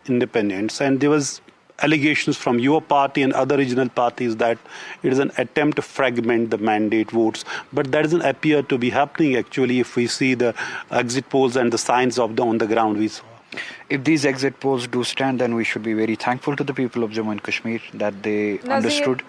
independents, and there was allegations from your party and other regional parties that it is an attempt to fragment the mandate votes, but that doesn't appear to be happening actually if we see the exit polls and the signs of on the ground we saw. If these exit polls do stand, then we should be very thankful to the people of Jammu and Kashmir that they understood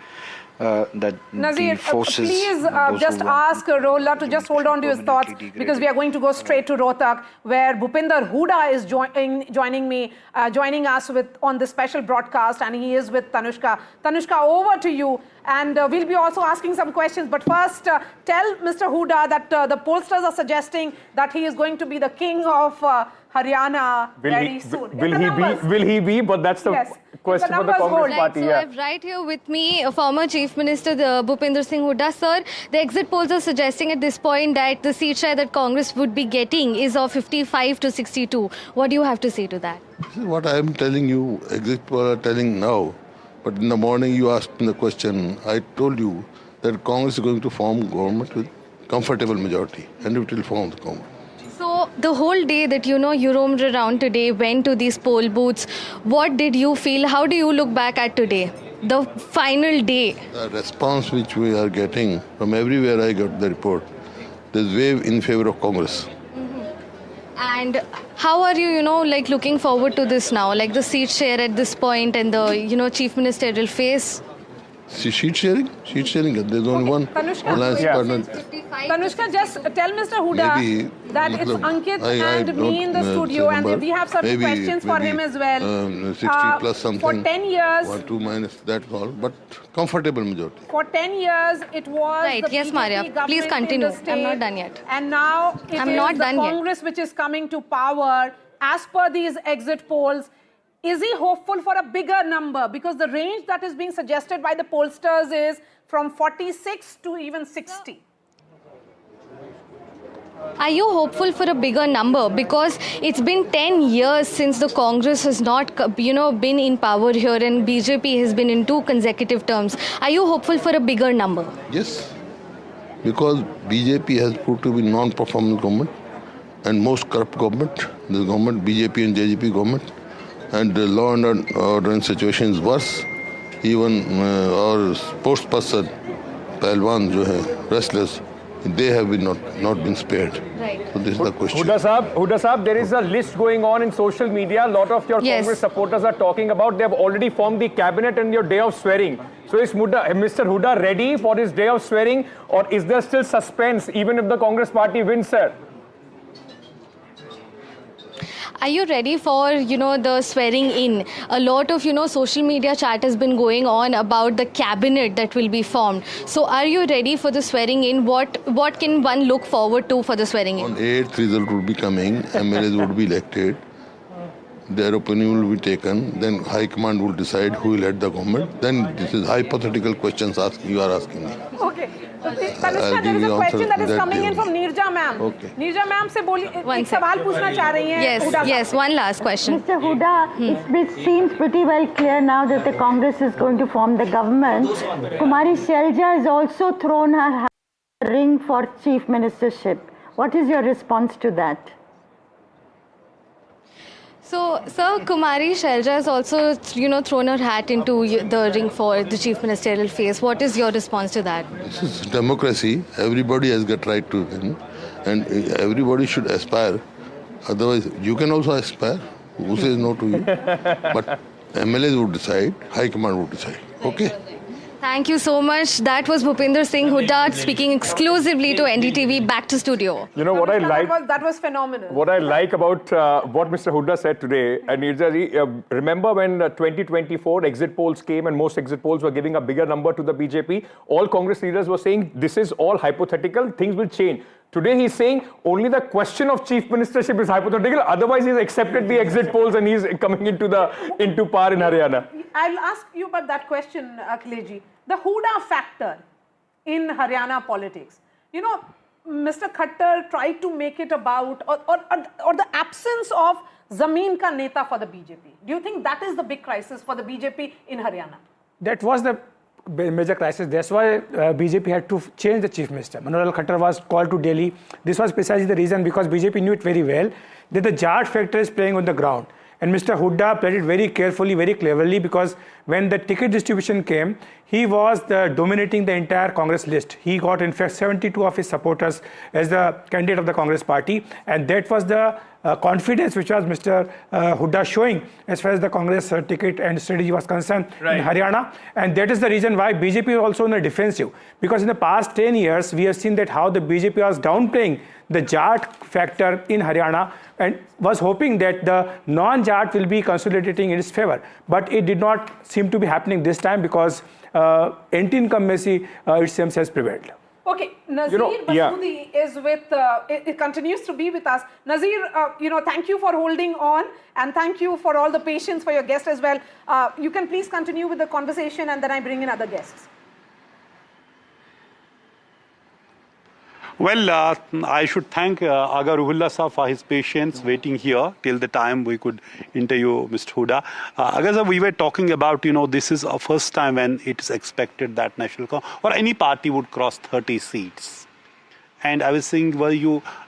that Nazir, the forces... please just ask Rolla to just hold on to his thoughts, because we are going to go straight to Rohtak, where Bhupinder Hooda is joining us on this special broadcast, and he is with Tanushka. Tanushka, over to you, and we'll be also asking some questions. But first, tell Mr. Hooda that the pollsters are suggesting that he is going to be the king of Haryana very soon. Will he be? But that's the question for the Congress party. So I have right here with me former Chief Minister Bhupinder Singh Hooda. Sir, the exit polls are suggesting at this point that the seat share that Congress would be getting is of 55 to 62. What do you have to say to that? This is what I am telling you, exit polls are telling now. But in the morning you asked me the question, I told you that Congress is going to form government with comfortable majority, and it will form the government. So the whole day that you roamed around today, went to these poll booths, what did you feel? How do you look back at today, the final day? The response which we are getting from everywhere I got the report, there's wave in favor of Congress. And how are you, like looking forward to this now, like the seat share at this point and the, chief ministerial phase? Sheet sharing? Sheet sharing. There's only one alliance partner. Tanushka, just tell Mr. Hooda that it's Ankit and me in the studio, and we have certain questions for him as well. 60 plus something. For 10 years. 1, 2 minus, that's all. But comfortable majority. For 10 years, it was right. the Yes, BJP Maria. government Please continue. in the state, I'm not done yet. And now it is the Congress which is coming to power. As per these exit polls, is he hopeful for a bigger number? Because the range that is being suggested by the pollsters is from 46 to even 60. Are you hopeful for a bigger number? Because it's been 10 years since the Congress has not, been in power here, and BJP has been in 2 consecutive terms. Are you hopeful for a bigger number? Yes, because BJP has proved to be non-performing government and most corrupt government. This government, BJP and JJP government. And the law and order situation is worse. Even our sports person, Pahalwan, wrestlers, they have been not been spared. Right. So this is the question. Hooda Saab, there is a list going on in social media. A lot of your Congress supporters are talking about they have already formed the cabinet and your day of swearing. So is Mr. Hooda ready for his day of swearing, or is there still suspense even if the Congress party wins, sir? Are you ready for, the swearing in? A lot of, social media chat has been going on about the cabinet that will be formed. So are you ready for the swearing in? What can one look forward to for the swearing in? On 8th, result would be coming, MLAs would be elected, their opinion will be taken, then High Command will decide who will head the government. Then this is hypothetical questions you are asking me. Okay. Tanushka, there is a question that is coming in from Neerja ma'am. Okay. Neerja ma'am se ek sawal पूछना चाह रही हैं. Yes, one last question. Mr. Hooda, it seems pretty well clear now that the Congress is going to form the government. Kumari Shelja has also thrown her hat in the ring for chief ministership. What is your response to that? So, Sir, Kumari Shelja has also, thrown her hat into the ring for the chief ministerial phase. What is your response to that? This is democracy. Everybody has got right to win, and everybody should aspire. Otherwise, you can also aspire. Who says no to you? But MLAs would decide, High Command would decide. Okay? Thank you so much. That was Bhupinder Singh Hooda speaking exclusively to NDTV. Back to studio. You know what I like? That was phenomenal. What I like about what Mr. Hooda said today, and remember when 2024 exit polls came and most exit polls were giving a bigger number to the BJP, all Congress leaders were saying this is all hypothetical, things will change. Today he's saying only the question of chief ministership is hypothetical, otherwise he's accepted the exit polls and he's coming into power in Haryana. I'll ask you about that question, Akhilesh. The Hooda factor in Haryana politics. Mr. Khattar tried to make it about or the absence of Zameen ka neta for the BJP. Do you think that is the big crisis for the BJP in Haryana? That was the major crisis. That's why BJP had to change the chief minister. Manohar Khattar was called to Delhi. This was precisely the reason, because BJP knew it very well that the Jat factor is playing on the ground. And Mr. Hooda played it very carefully, very cleverly, because when the ticket distribution came, he was dominating the entire Congress list. He got, in fact, 72 of his supporters as the candidate of the Congress party. And that was the confidence which was Mr. Hooda showing as far as the Congress ticket and strategy was concerned in Haryana. And that is the reason why BJP is also on the defensive. Because in the past 10 years, we have seen that how the BJP was downplaying the Jat factor in Haryana and was hoping that the non-Jat will be consolidating in its favor. But it did not seem to be happening this time because anti-incumbency, it seems, has prevailed. Okay, Nazir Basoodi is with, it continues to be with us. Nazir, thank you for holding on and thank you for all the patience for your guest as well. You can please continue with the conversation and then I bring in other guests. Well, I should thank Aga Ruhullah Sahab for his patience waiting here till the time we could interview Mr. Hooda. Aga Sahab, we were talking about, this is a first time when it is expected that National Congress or any party would cross 30 seats. And I was saying,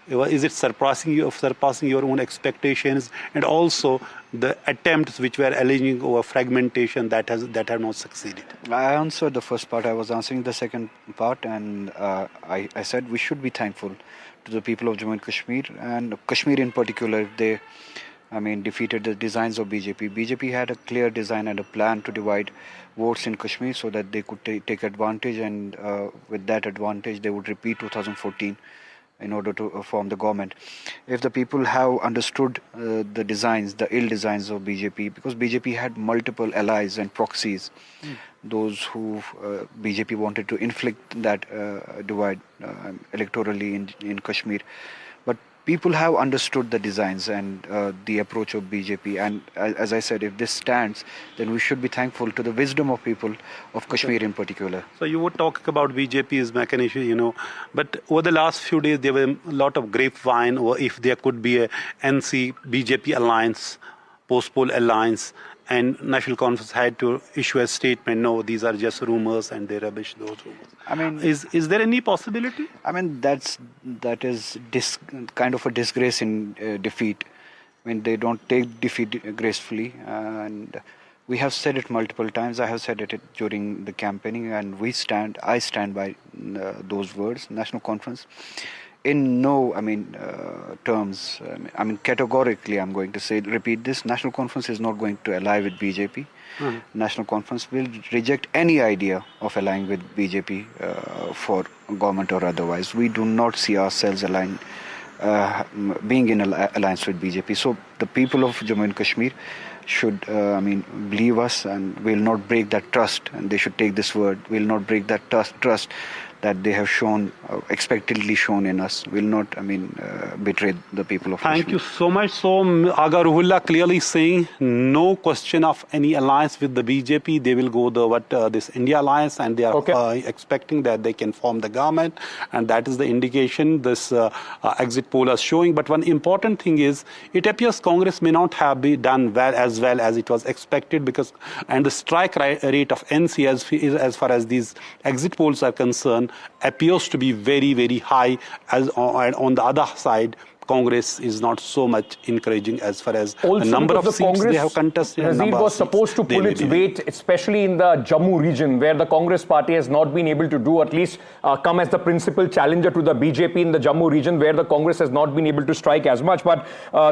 is it surpassing your own expectations? And also the attempts which were alleging over fragmentation that have not succeeded. I answered the first part. I was answering the second part, and I said we should be thankful to the people of Jammu and Kashmir, and Kashmir in particular. They, defeated the designs of BJP. BJP had a clear design and a plan to divide votes in Kashmir so that they could take advantage, and with that advantage they would repeat 2014 in order to form the government. If the people have understood the designs, the ill designs of BJP, because BJP had multiple allies and proxies, those who BJP wanted to inflict that divide electorally in Kashmir. But people have understood the designs and the approach of BJP, and as I said, if this stands, then we should be thankful to the wisdom of people of Kashmir in particular. So you were talking about BJP's mechanism, but over the last few days there were a lot of grapevine, or if there could be a NC-BJP alliance, post-poll alliance, and National Conference had to issue a statement, no, these are just rumors and they rubbish those rumors. Is there any possibility? That is kind of a disgrace in defeat. They don't take defeat gracefully, and we have said it multiple times. I have said it during the campaigning, and I stand by those words. National Conference, in no terms, categorically I'm going to repeat this, National Conference is not going to ally with BJP. National Conference will reject any idea of allying with BJP for government or otherwise. We do not see ourselves being in alliance with BJP. So the people of Jammu and Kashmir should believe us, and will not break that trust, and they should take this word, will not break that trust that they have shown, expectedly shown in us, will not, betray the people of Kashmir. Thank you so much. So, Aga Ruhullah clearly saying no question of any alliance with the BJP. They will go this India alliance, and they are expecting that they can form the government, and that is the indication this exit poll is showing. But one important thing is, it appears Congress may not have been done well as it was expected, and the strike rate of NC as far as these exit polls are concerned appears to be very, very high. And on the other side, Congress is not so much encouraging as far as the number of seats they have contested. Nazir was supposed to pull its weight, especially in the Jammu region, where the Congress party has not been able to do, at least come as the principal challenger to the BJP in the Jammu region, where the Congress has not been able to strike as much. But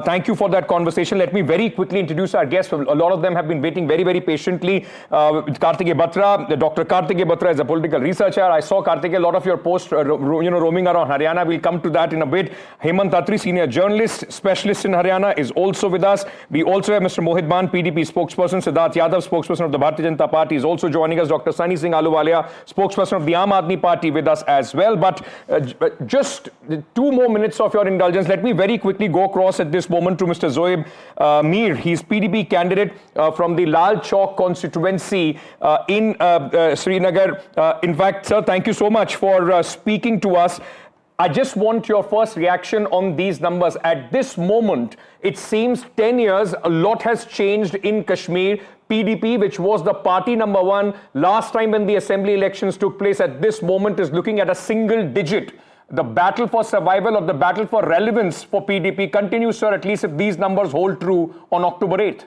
thank you for that conversation. Let me very quickly introduce our guests. A lot of them have been waiting very, very patiently. Kartikeya Batra, Dr. Kartikeya Batra is a political researcher. I saw, Kartikeya, a lot of your posts roaming around Haryana. We'll come to that in a bit. Hemant Attri, senior journalist, specialist in Haryana, is also with us. We also have Mr. Mohit Ban, PDP spokesperson. Siddharth Yadav, spokesperson of the Bharatiya Janata Party, is also joining us. Dr. Sunny Singh Ahluwalia, spokesperson of the Aam Aadmi Party, with us as well. But just 2 more minutes of your indulgence. Let me very quickly go across at this moment to Mr. Zoeb Mir. He's PDP candidate from the Lal Chowk constituency in Srinagar. In fact, sir, thank you so much for speaking to us. I just want your first reaction on these numbers. At this moment, it seems 10 years, a lot has changed in Kashmir. PDP, which was the party number 1 last time when the assembly elections took place, at this moment is looking at a single digit the battle for survival or the battle for relevance for PDP continues, sir, at least if these numbers hold true on October 8th?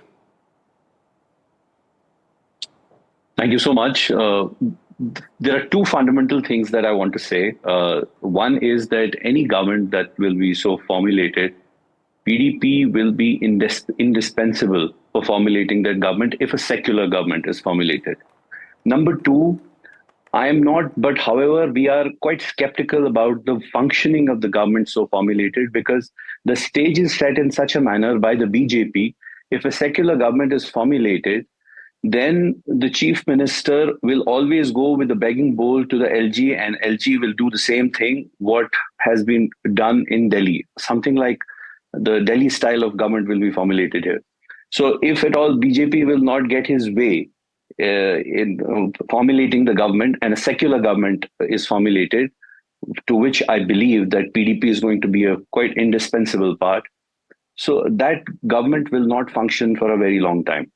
Thank you so much. There are two fundamental things that I want to say. One is that any government that will be so formulated, PDP will be indispensable for formulating that government if a secular government is formulated. Number two, I am not, but however, we are quite skeptical about the functioning of the government so formulated, because the stage is set in such a manner by the BJP. If a secular government is formulated, then the chief minister will always go with the begging bowl to the LG, and LG will do the same thing what has been done in Delhi. Something like the Delhi style of government will be formulated here. So if at all BJP will not get his way in formulating the government, and a secular government is formulated, to which I believe that PDP is going to be a quite indispensable part, so that government will not function for a very long time.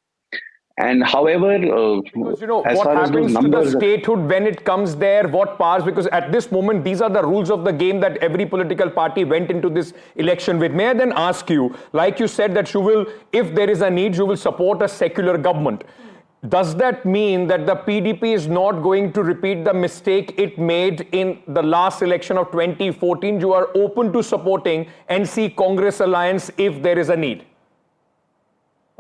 And however, because, what happens to the statehood when it comes there, what powers, because at this moment, these are the rules of the game that every political party went into this election with. May I then ask you, like you said, that you will, if there is a need, you will support a secular government. Does that mean that the PDP is not going to repeat the mistake it made in the last election of 2014? You are open to supporting NC Congress alliance if there is a need?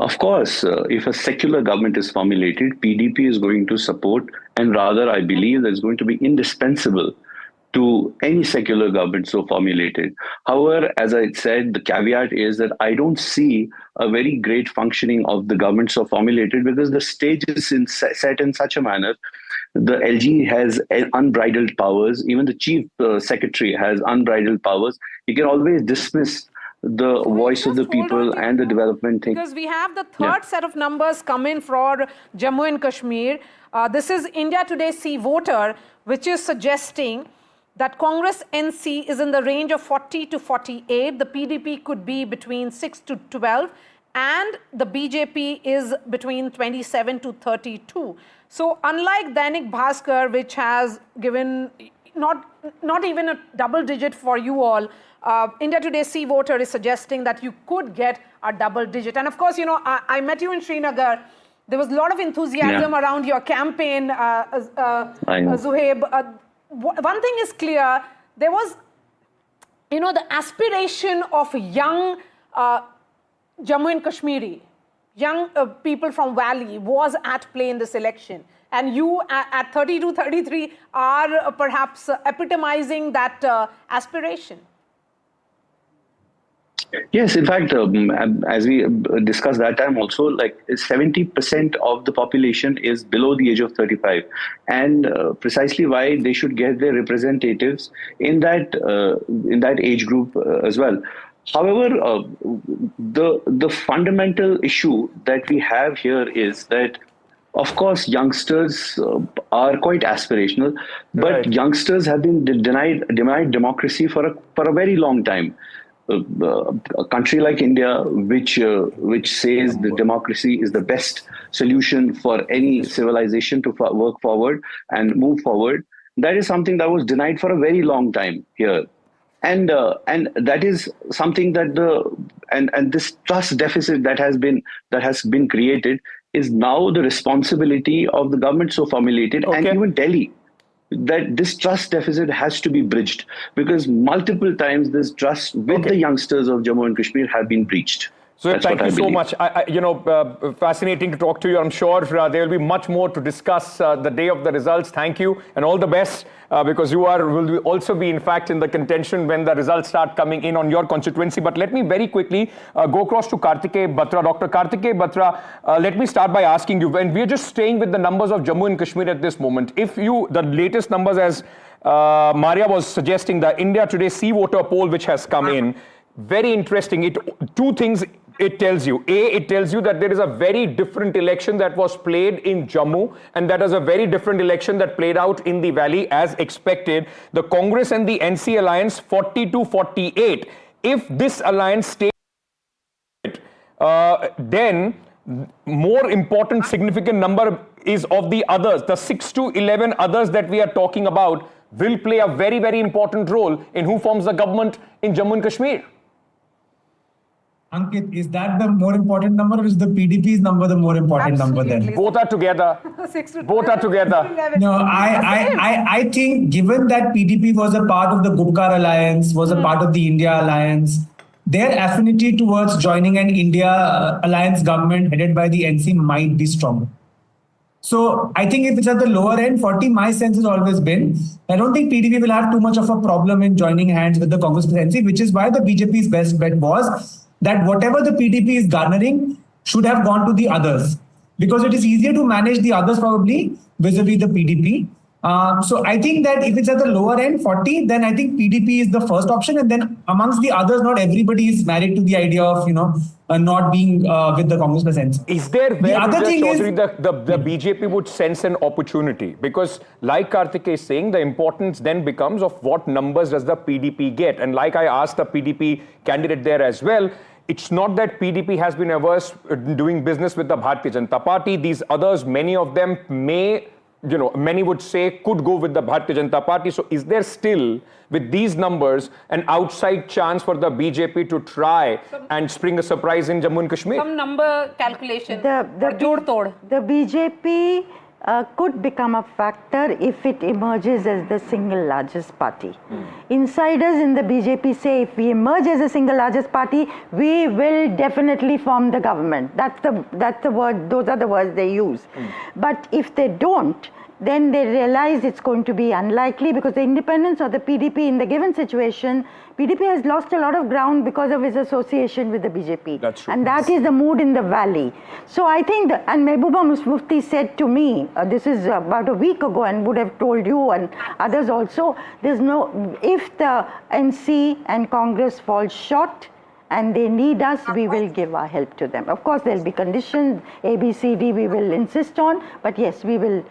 Of course, if a secular government is formulated, PDP is going to support, and rather I believe that it's going to be indispensable to any secular government so formulated. However, as I said, the caveat is that I don't see a very great functioning of the government so formulated, because the stage is set in such a manner. The LG has unbridled powers. Even the chief secretary has unbridled powers. He can always dismiss the voice of the people and the development thing. Because we have the third set of numbers come in for Jammu and Kashmir. This is India Today See Voter, which is suggesting that Congress NC is in the range of 40 to 48. The PDP could be between 6 to 12. And the BJP is between 27 to 32. So unlike Dainik Bhaskar, which has given not even a double digit for you all, India Today See Voter is suggesting that you could get a double digit. And of course, I met you in Srinagar. There was a lot of enthusiasm around your campaign, Zuhaib. One thing is clear. There was, the aspiration of young Jammu and Kashmiri, young people from Valley was at play in this election. And you at 32, 33 are perhaps epitomizing that aspiration. Yes, in fact, as we discussed that time also, like 70% of the population is below the age of 35, and precisely why they should get their representatives in that age group as well. However, the fundamental issue that we have here is that, of course, youngsters are quite aspirational, but youngsters have been denied democracy for a very long time. A country like India, which says that democracy is the best solution for any civilization to work forward and move forward, that is something that was denied for a very long time here, and that is something that this trust deficit that has been created is now the responsibility of the government so formulated, and even Delhi, that this trust deficit has to be bridged, because multiple times this trust with the youngsters of Jammu and Kashmir have been breached. So thank you so much. Fascinating to talk to you. I'm sure there will be much more to discuss the day of the results. Thank you and all the best, because you will also be, in fact, in the contention when the results start coming in on your constituency. But let me very quickly go across to Kartikeya Batra. Dr. Kartikeya Batra, let me start by asking you, when we're just staying with the numbers of Jammu and Kashmir at this moment, the latest numbers, as Maria was suggesting, the India Today See Voter poll which has come in, very interesting. Two things it tells you. A, it tells you that there is a very different election that was played in Jammu, and that is a very different election that played out in the valley as expected. The Congress and the NC alliance 40 to 48. If this alliance stays, then more important significant number is of the others, the 6 to 11 others that we are talking about. will play a very, very important role in who forms the government in Jammu and Kashmir. Ankit, is that the more important number or is the PDP's number the more important number then? Both are together. Both are together. No, I think given that PDP was a part of the Gupkar alliance, was a part of the India alliance, their affinity towards joining an India alliance government headed by the NC might be stronger. So I think if it's at the lower end, 40, my sense has always been, I don't think PDP will have too much of a problem in joining hands with the Congress presidency, which is why the BJP's best bet was that whatever the PDP is garnering should have gone to the others, because it is easier to manage the others probably vis-a-vis the PDP. So I think that if it's at the lower end, 40, then I think PDP is the first option. And then amongst the others, not everybody is married to the idea of, not being with the Congress presidency. Is there where the other thing is, the BJP would sense an opportunity? Because like Karthik is saying, the importance then becomes of what numbers does the PDP get? And like I asked the PDP candidate there as well, it's not that PDP has been averse doing business with the Bharatiya Janata Party. These others, many of them many would say could go with the Bharatiya Janata Party. So is there still, with these numbers, an outside chance for the BJP to try and spring a surprise in Jammu and Kashmir? Some number calculation. The BJP could become a factor if it emerges as the single largest party. Insiders in the BJP say if we emerge as a single largest party, we will definitely form the government. That's the word, those are the words they use. But if they don't, then they realize it's going to be unlikely, because the independence of the PDP in the given situation, PDP has lost a lot of ground because of its association with the BJP. That's true. And that is the mood in the valley. So I think, and Mehbooba Mufti said to me, this is about a week ago, and would have told you and others also, if the NC and Congress fall short and they need us, we will give our help to them. Of course, there'll be conditions, A, B, C, D, we will insist on, but yes, we will.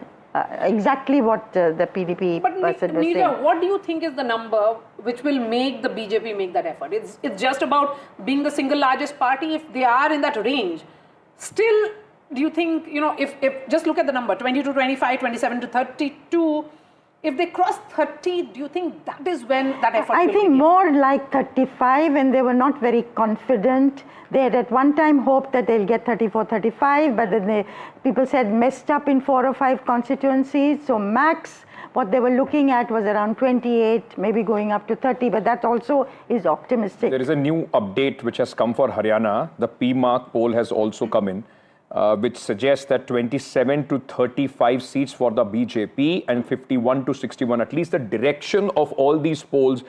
Exactly what the PDP person was saying. What do you think is the number which will make the BJP make that effort? It's just about being the single largest party. If they are in that range, still, do you think, if just look at the number, 20 to 25, 27 to 32, if they cross 30, do you think that is when that effort will I think begin? more like 35, and they were not very confident. They had at one time hoped that they'll get 34, 35, but then people said messed up in 4 or 5 constituencies. So max, what they were looking at was around 28, maybe going up to 30, but that also is optimistic. There is a new update which has come for Haryana. The PMark poll has also come in, which suggests that 27 to 35 seats for the BJP and 51 to 61. At least the direction of all these polls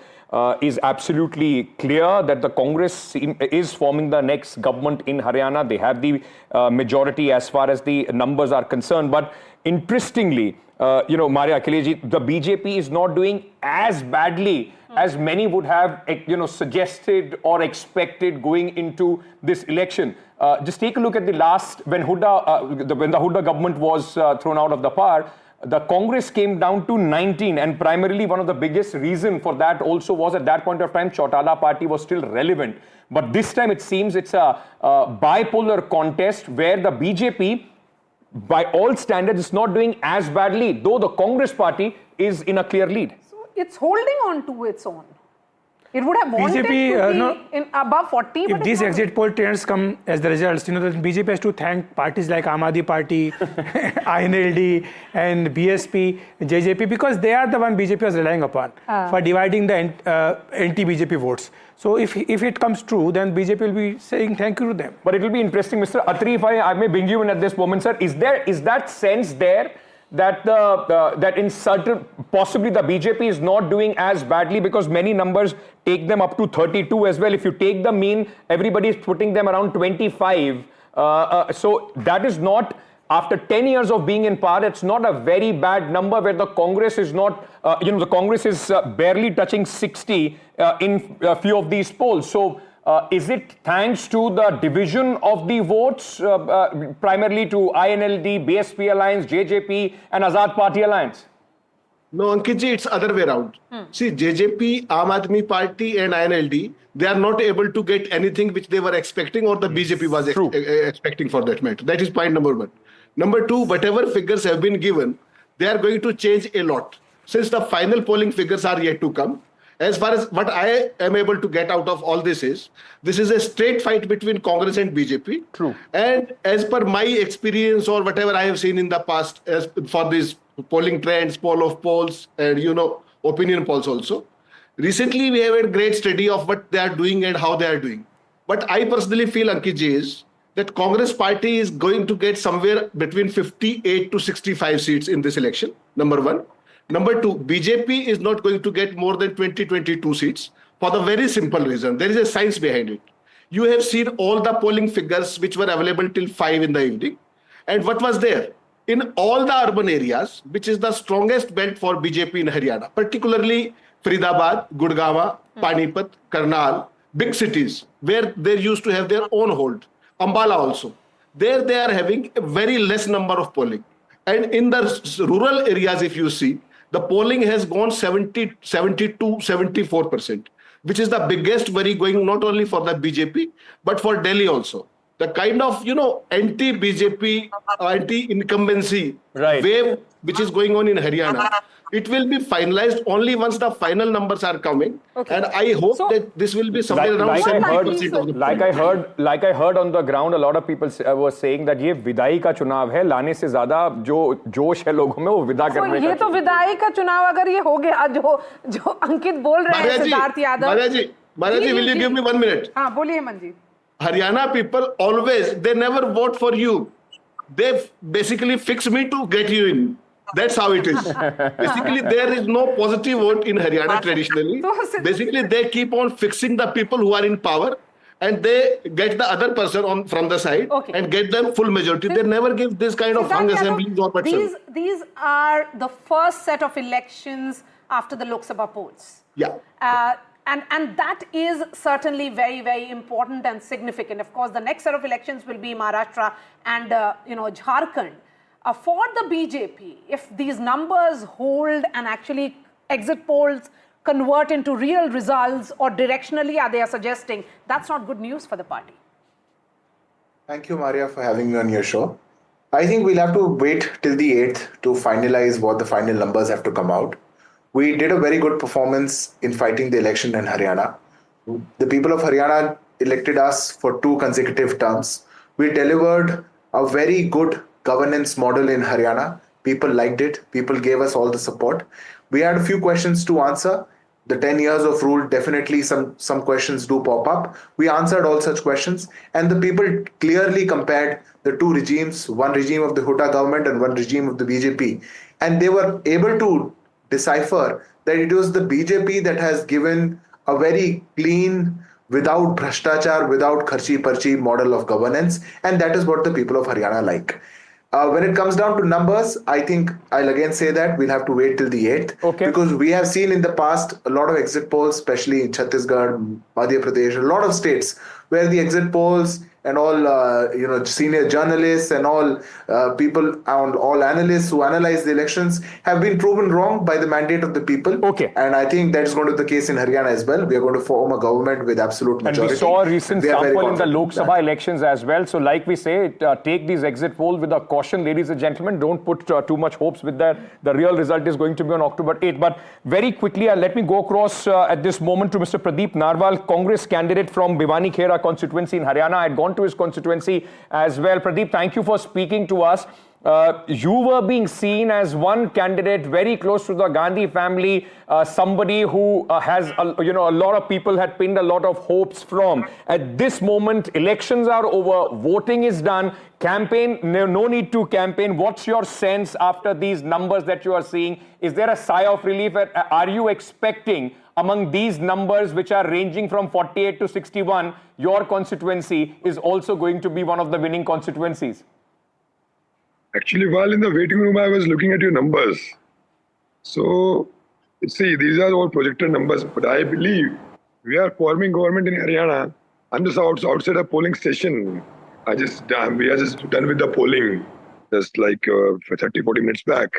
is absolutely clear that the Congress is forming the next government in Haryana. They have the majority as far as the numbers are concerned. But interestingly, Maria Akhileji, the BJP is not doing as badly as many would have, suggested or expected going into this election. Just take a look at the last, when the Hooda government was thrown out of the power, the Congress came down to 19, and primarily one of the biggest reason for that also was at that point of time, Chautala party was still relevant. But this time it seems it's a bipolar contest where the BJP, by all standards, is not doing as badly, though the Congress party is in a clear lead. So it's holding on to its own. It would have wanted to be in above 40. If these exit poll trends come as the results, the BJP has to thank parties like Aam Aadmi Party, INLD and BSP, JJP, because they are the one BJP was relying upon for dividing the anti-BJP votes. So if it comes true, then BJP will be saying thank you to them. But it will be interesting, Mr. Atri, if I may bring you in at this moment, sir. Is that sense there that that in certain, possibly the BJP is not doing as badly, because many numbers take them up to 32 as well. If you take the mean, everybody is putting them around 25. So that is not, after 10 years of being in power, it's not a very bad number where the Congress is not, the Congress is barely touching 60 in a few of these polls. So is it thanks to the division of the votes, primarily to INLD, BSP Alliance, JJP and Azad Party Alliance? No, Ankitji, it's other way around. See, JJP, Aam Aadmi Party and INLD, they are not able to get anything which they were expecting or the BJP was expecting for that matter. That is point number one. Number two, whatever figures have been given, they are going to change a lot. since the final polling figures are yet to come, as far as what I am able to get out of all this is a straight fight between Congress and BJP. True. And as per my experience or whatever I have seen in the past, as for these polling trends, poll of polls, and opinion polls also, recently we have a great study of what they are doing and how they are doing. But I personally feel, Ankit ji, is that Congress party is going to get somewhere between 58 to 65 seats in this election, number one. Number two, BJP is not going to get more than 20-22 seats for the very simple reason. There is a science behind it. You have seen all the polling figures which were available till 5 in the evening. And what was there? In all the urban areas, which is the strongest belt for BJP in Haryana, particularly Faridabad, Gurgaon, Panipat, Karnal, big cities where they used to have their own hold. Ambala also. There they are having a very less number of polling. And in the rural areas, if you see, the polling has gone 72, 74%, which is the biggest worry going not only for the BJP, but for Delhi also. The kind of, anti-BJP, anti-incumbency wave which is going on in Haryana, it will be finalized only once the final numbers are coming. Okay. And I hope that this will be somewhere around 70%. Like I heard on the ground, a lot of people were saying that ये विदाई का चुनाव है, लाने से ज़्यादा जो जोश है लोगों में वो विदा करने का. ये तो विदाई का चुनाव अगर ये हो गया जो अंकित बोल रहे हैं Siddharth Yadav. Maharaj ji, will you give me 1 minute? हाँ, बोलिए मंजी. Haryana people always, they never vote for you. They basically fix me to get you in. That's how it is. Basically, there is no positive vote in Haryana traditionally. Basically, they keep on fixing the people who are in power and they get the other person from the side and get them full majority. They never give this kind of hung assemblies or whatever. These are the first set of elections after the Lok Sabha polls. Yeah. And that is certainly very, very important and significant. Of course, the next set of elections will be Maharashtra and Jharkhand. For the BJP, if these numbers hold and actually exit polls convert into real results or directionally they are suggesting, that's not good news for the party. Thank you, Maria, for having me on your show. I think we'll have to wait till the 8th to finalize what the final numbers have to come out. We did a very good performance in fighting the election in Haryana. The people of Haryana elected us for 2 consecutive terms. We delivered a very good governance model in Haryana. People liked it. People gave us all the support. We had a few questions to answer. The 10 years of rule, definitely some questions do pop up. We answered all such questions. And the people clearly compared the 2 regimes, one regime of the Hooda government and one regime of the BJP. And they were able to decipher that it was the BJP that has given a very clean, without bhrashtachar, without kharchi parchi model of governance. And that is what the people of Haryana like. When it comes down to numbers, I think I'll again say that we'll have to wait till the 8th. Because we have seen in the past a lot of exit polls, especially in Chhattisgarh, Madhya Pradesh, a lot of states where the exit polls and all senior journalists and all people and all analysts who analyze the elections have been proven wrong by the mandate of the people. And I think that is going to be the case in Haryana as well. We are going to form a government with absolute majority. And we saw a recent sample in the Lok Sabha elections as well. So like we say, take these exit polls with a caution, ladies and gentlemen. Don't put too much hopes with that. The real result is going to be on October 8th. But very quickly, let me go across at this moment to Mr. Pradeep Narwal, Congress candidate from Bhiwani Khera constituency in Haryana. I had gone to his constituency as well. Pradeep, thank you for speaking to us. You were being seen as one candidate very close to the Gandhi family, somebody who has, a lot of people had pinned a lot of hopes from. At this moment, elections are over, voting is done, campaign, no need to campaign. What's your sense after these numbers that you are seeing? Is there a sigh of relief? Are you expecting among these numbers, which are ranging from 48 to 61, your constituency is also going to be one of the winning constituencies? Actually, while in the waiting room, I was looking at your numbers. So, see, these are all projected numbers, but I believe we are forming government in Haryana. I'm just outside a polling station. We are just done with the polling, just like 30-40 minutes back.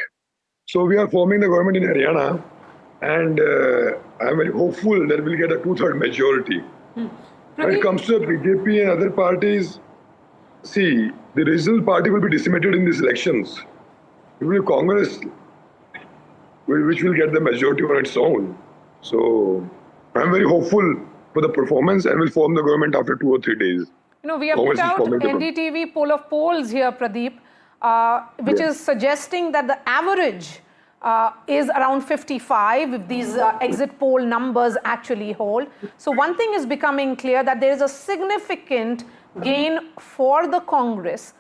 So, we are forming the government in Haryana. And I'm very hopeful that we'll get a 2/3 majority. When it comes to the BJP and other parties, see, the regional party will be decimated in these elections. Even if Congress which will get the majority on its own. So I'm very hopeful for the performance and will form the government after 2 or 3 days. You know, we have put out NDTV poll of polls here, Pradeep, which is suggesting that the average is around 55 if these exit poll numbers actually hold. So one thing is becoming clear, that there is a significant gain for the Congress.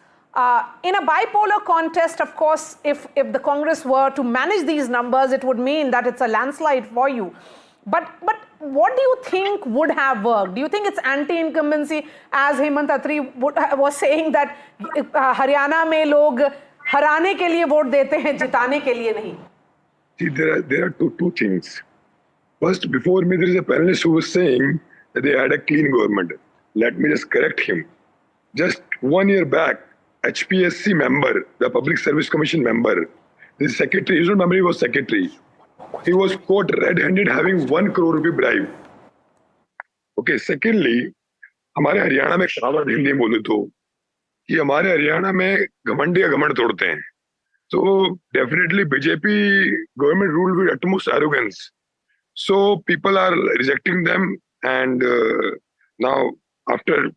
In a bipolar contest, of course, if the Congress were to manage these numbers, it would mean that it's a landslide for you. But what do you think would have worked? Do you think it's anti-incumbency, as Hemant Attri was saying, that Haryana mein log harane ke liye vote dete hain, jitane ke liye nahi? See, there are two things. First, before me, there is a panelist who was saying that they had a clean government. Let me just correct him. Just 1 year back, HPSC member, the Public Service Commission member, the secretary, you don't remember he was secretary. He was caught red-handed having 1 crore rupee bribe. Okay, secondly, हमारे हरियाणा में कहावत हिंदी बोले तो कि हमारे हरियाणा में घमंडी घमंड तोड़ते हैं. So definitely BJP government ruled with utmost arrogance. So people are rejecting them, and now after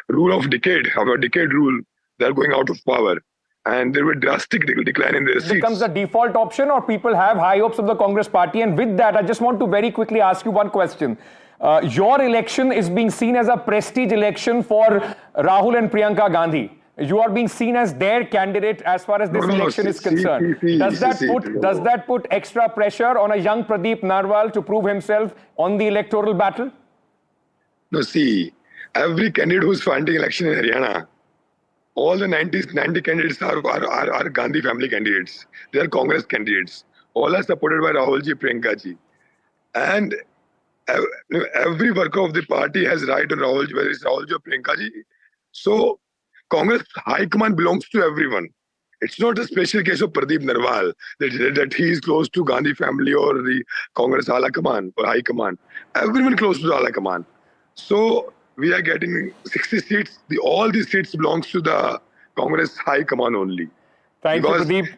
rule of decade, after a decade rule, they are going out of power. And there will be drastic decline in their seats. It becomes the default option, or people have high hopes of the Congress party. And with that, I just want to very quickly ask you one question. Your election is being seen as a prestige election for Rahul and Priyanka Gandhi. You are being seen as their candidate as far as this election is concerned. Does that put extra pressure on a young Pradeep Narwal to prove himself on the electoral battle? No, see, every candidate who's fighting election in Haryana, all the 90 candidates are Gandhi family candidates. They are Congress candidates. All are supported by Rahul ji, Priyanka ji. And every worker of the party has right on Rahul ji, whether it's Rahul ji or Priyanka ji. So Congress high command belongs to everyone. It's not a special case of Pradeep Narwal that he is close to Gandhi family or the Congress Ala Command or High Command. Everyone close to the Ala Command. So we are getting 60 seats. All these seats belongs to the Congress High Command only. Thank you, Pradeep.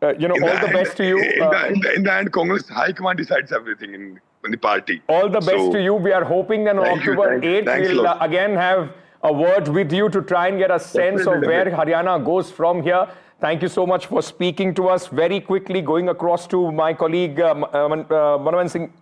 All the best to you. In the end, Congress High Command decides everything in the party. All the best to you. We are hoping that on October 8th, we'll again have a word with you to try and get a sense of where Haryana goes from here. Thank you so much for speaking to us. Very quickly, going across to my colleague, Manavan Singh,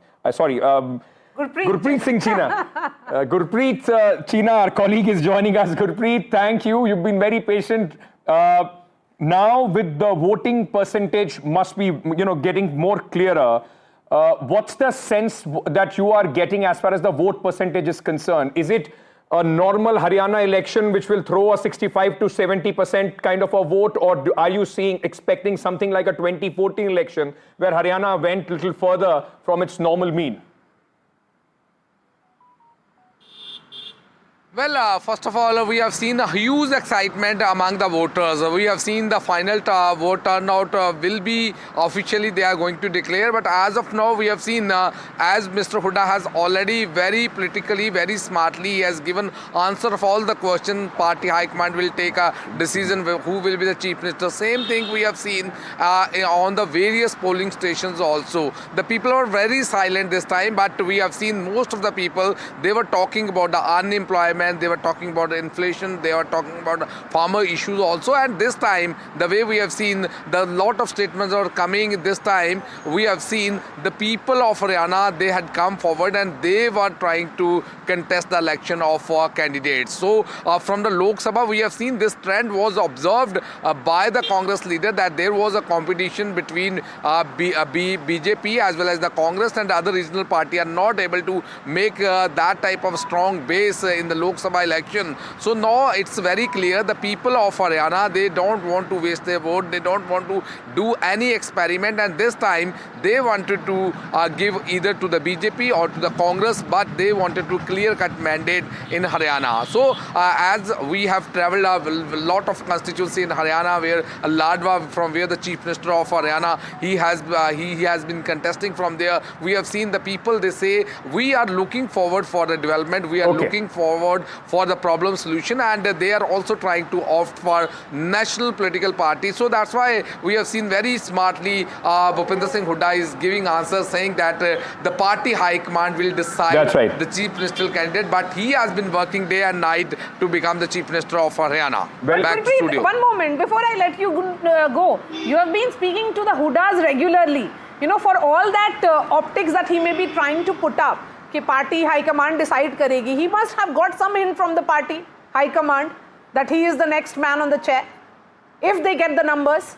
Gurpreet Singh Cheena. Gurpreet Cheena, our colleague, is joining us. Gurpreet, thank you. You've been very patient. Now, with the voting percentage must be, getting more clearer. What's the sense that you are getting as far as the vote percentage is concerned? Is it a normal Haryana election which will throw a 65 to 70% kind of a vote, or are you expecting something like a 2014 election where Haryana went a little further from its normal mean? Well, first of all, we have seen a huge excitement among the voters. We have seen the final vote turnout will be officially they are going to declare. But as of now, we have seen as Mr. Hooda has already very politically, very smartly, he has given answer of all the questions. Party High Command will take a decision who will be the Chief Minister. Same thing we have seen on the various polling stations also. The people are very silent this time, but we have seen most of the people, they were talking about the unemployment. They were talking about inflation, they were talking about farmer issues also, and this time the way we have seen the lot of statements are coming this time, we have seen the people of Haryana, they had come forward and they were trying to contest the election of candidates. So from the Lok Sabha, we have seen this trend was observed by the Congress leader, that there was a competition between BJP as well as the Congress, and the other regional party are not able to make that type of strong base in the Lok Sabha election. So now it's very clear the people of Haryana, they don't want to waste their vote, they don't want to do any experiment, and this time they wanted to give either to the BJP or to the Congress, but they wanted to clear-cut mandate in Haryana. So as we have travelled a lot of constituency in Haryana, where Ladwa, from where the Chief Minister of Haryana, he has been contesting from there, we have seen the people, they say we are looking forward for the development, we are looking forward forward for the problem solution, and they are also trying to opt for national political parties. So that's why we have seen very smartly Bhupinder Singh Hooda is giving answers saying that the party high command will decide the chief ministerial candidate, but he has been working day and night to become the chief minister of Haryana. Well, back to studio. One moment before I let you go. You have been speaking to the Hoodas regularly. You know, for all that optics that he may be trying to put up, कि party high command decide karegi, he must have got some hint from the party high command that he is the next man on the chair if they get the numbers.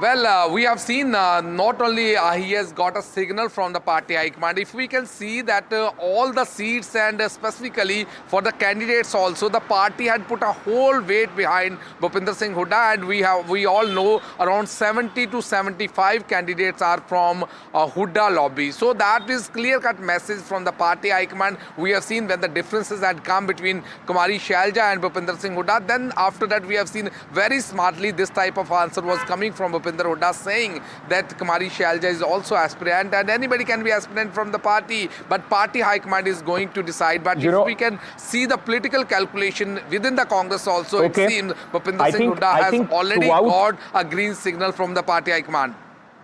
Well, we have seen not only he has got a signal from the party high command. If we can see that all the seats and specifically for the candidates also, the party had put a whole weight behind Bhupinder Singh Hooda, and we all know around 70 to 75 candidates are from Hooda lobby. So that is clear-cut message from the party high command. We have seen when the differences had come between Kumari Shailja and Bhupinder Singh Hooda. Then after that we have seen very smartly this type of answer was coming from Bhupinder Hooda, saying that Kumari Shailja is also aspirant and anybody can be aspirant from the party, but party high command is going to decide. But if we can see the political calculation within the Congress also, it seems Bhupinder Singh Hooda has already got a green signal from the party high command.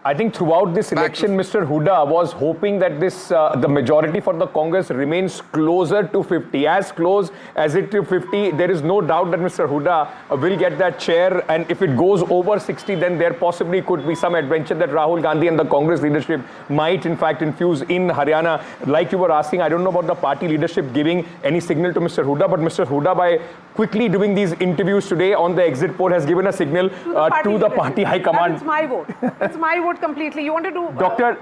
I think throughout this election, Mr. Hooda was hoping that this the majority for the Congress remains closer to 50, as close as it to 50. There is no doubt that Mr. Hooda will get that chair, and if it goes over 60, then there possibly could be some adventure that Rahul Gandhi and the Congress leadership might in fact infuse in Haryana. Like you were asking, I don't know about the party leadership giving any signal to Mr. Hooda, but Mr. Hooda, by quickly doing these interviews today on the exit poll, has given a signal to the party high command. It's my vote. It's my vote completely. You want to do...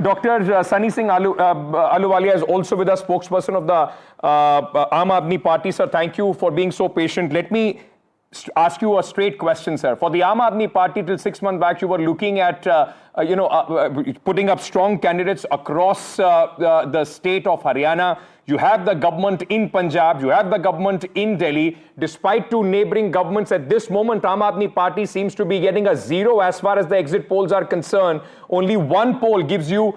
Dr. Sunny Singh Ahluwalia is also with us, spokesperson of the Aam Aadmi Party. Sir, thank you for being so patient. Let me ask you a straight question, sir. For the Aam Aadmi Party, till 6 months back, you were looking at putting up strong candidates across the state of Haryana. You have the government in Punjab, you have the government in Delhi. Despite two neighboring governments, at this moment, Aam Aadmi Party seems to be getting a 0 as far as the exit polls are concerned. Only one poll gives you,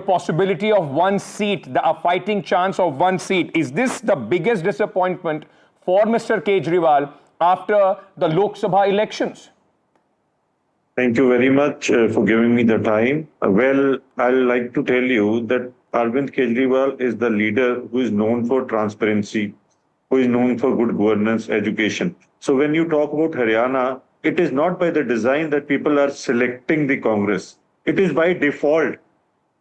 possibility of one seat, a fighting chance of one seat. Is this the biggest disappointment for Mr. Kejriwal after the Lok Sabha elections? Thank you very much for giving me the time. Well, I'd like to tell you that Arvind Kejriwal is the leader who is known for transparency, who is known for good governance, education. So when you talk about Haryana, it is not by the design that people are selecting the Congress. It is by default,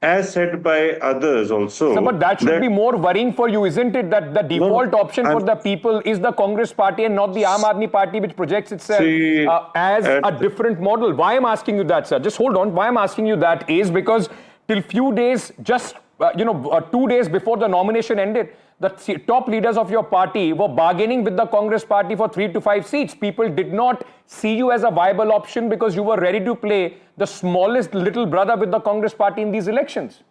as said by others also. So, but that should be more worrying for you, isn't it? That the default option for the people is the Congress party and not the Aam Aadmi Party, which projects itself as a different model. Why I'm asking you that, sir? Just hold on. Why I'm asking you that is because till few days, just 2 days before the nomination ended, the top leaders of your party were bargaining with the Congress party for 3 to 5 seats. People did not see you as a viable option because you were ready to play the smallest little brother with the Congress party in these elections.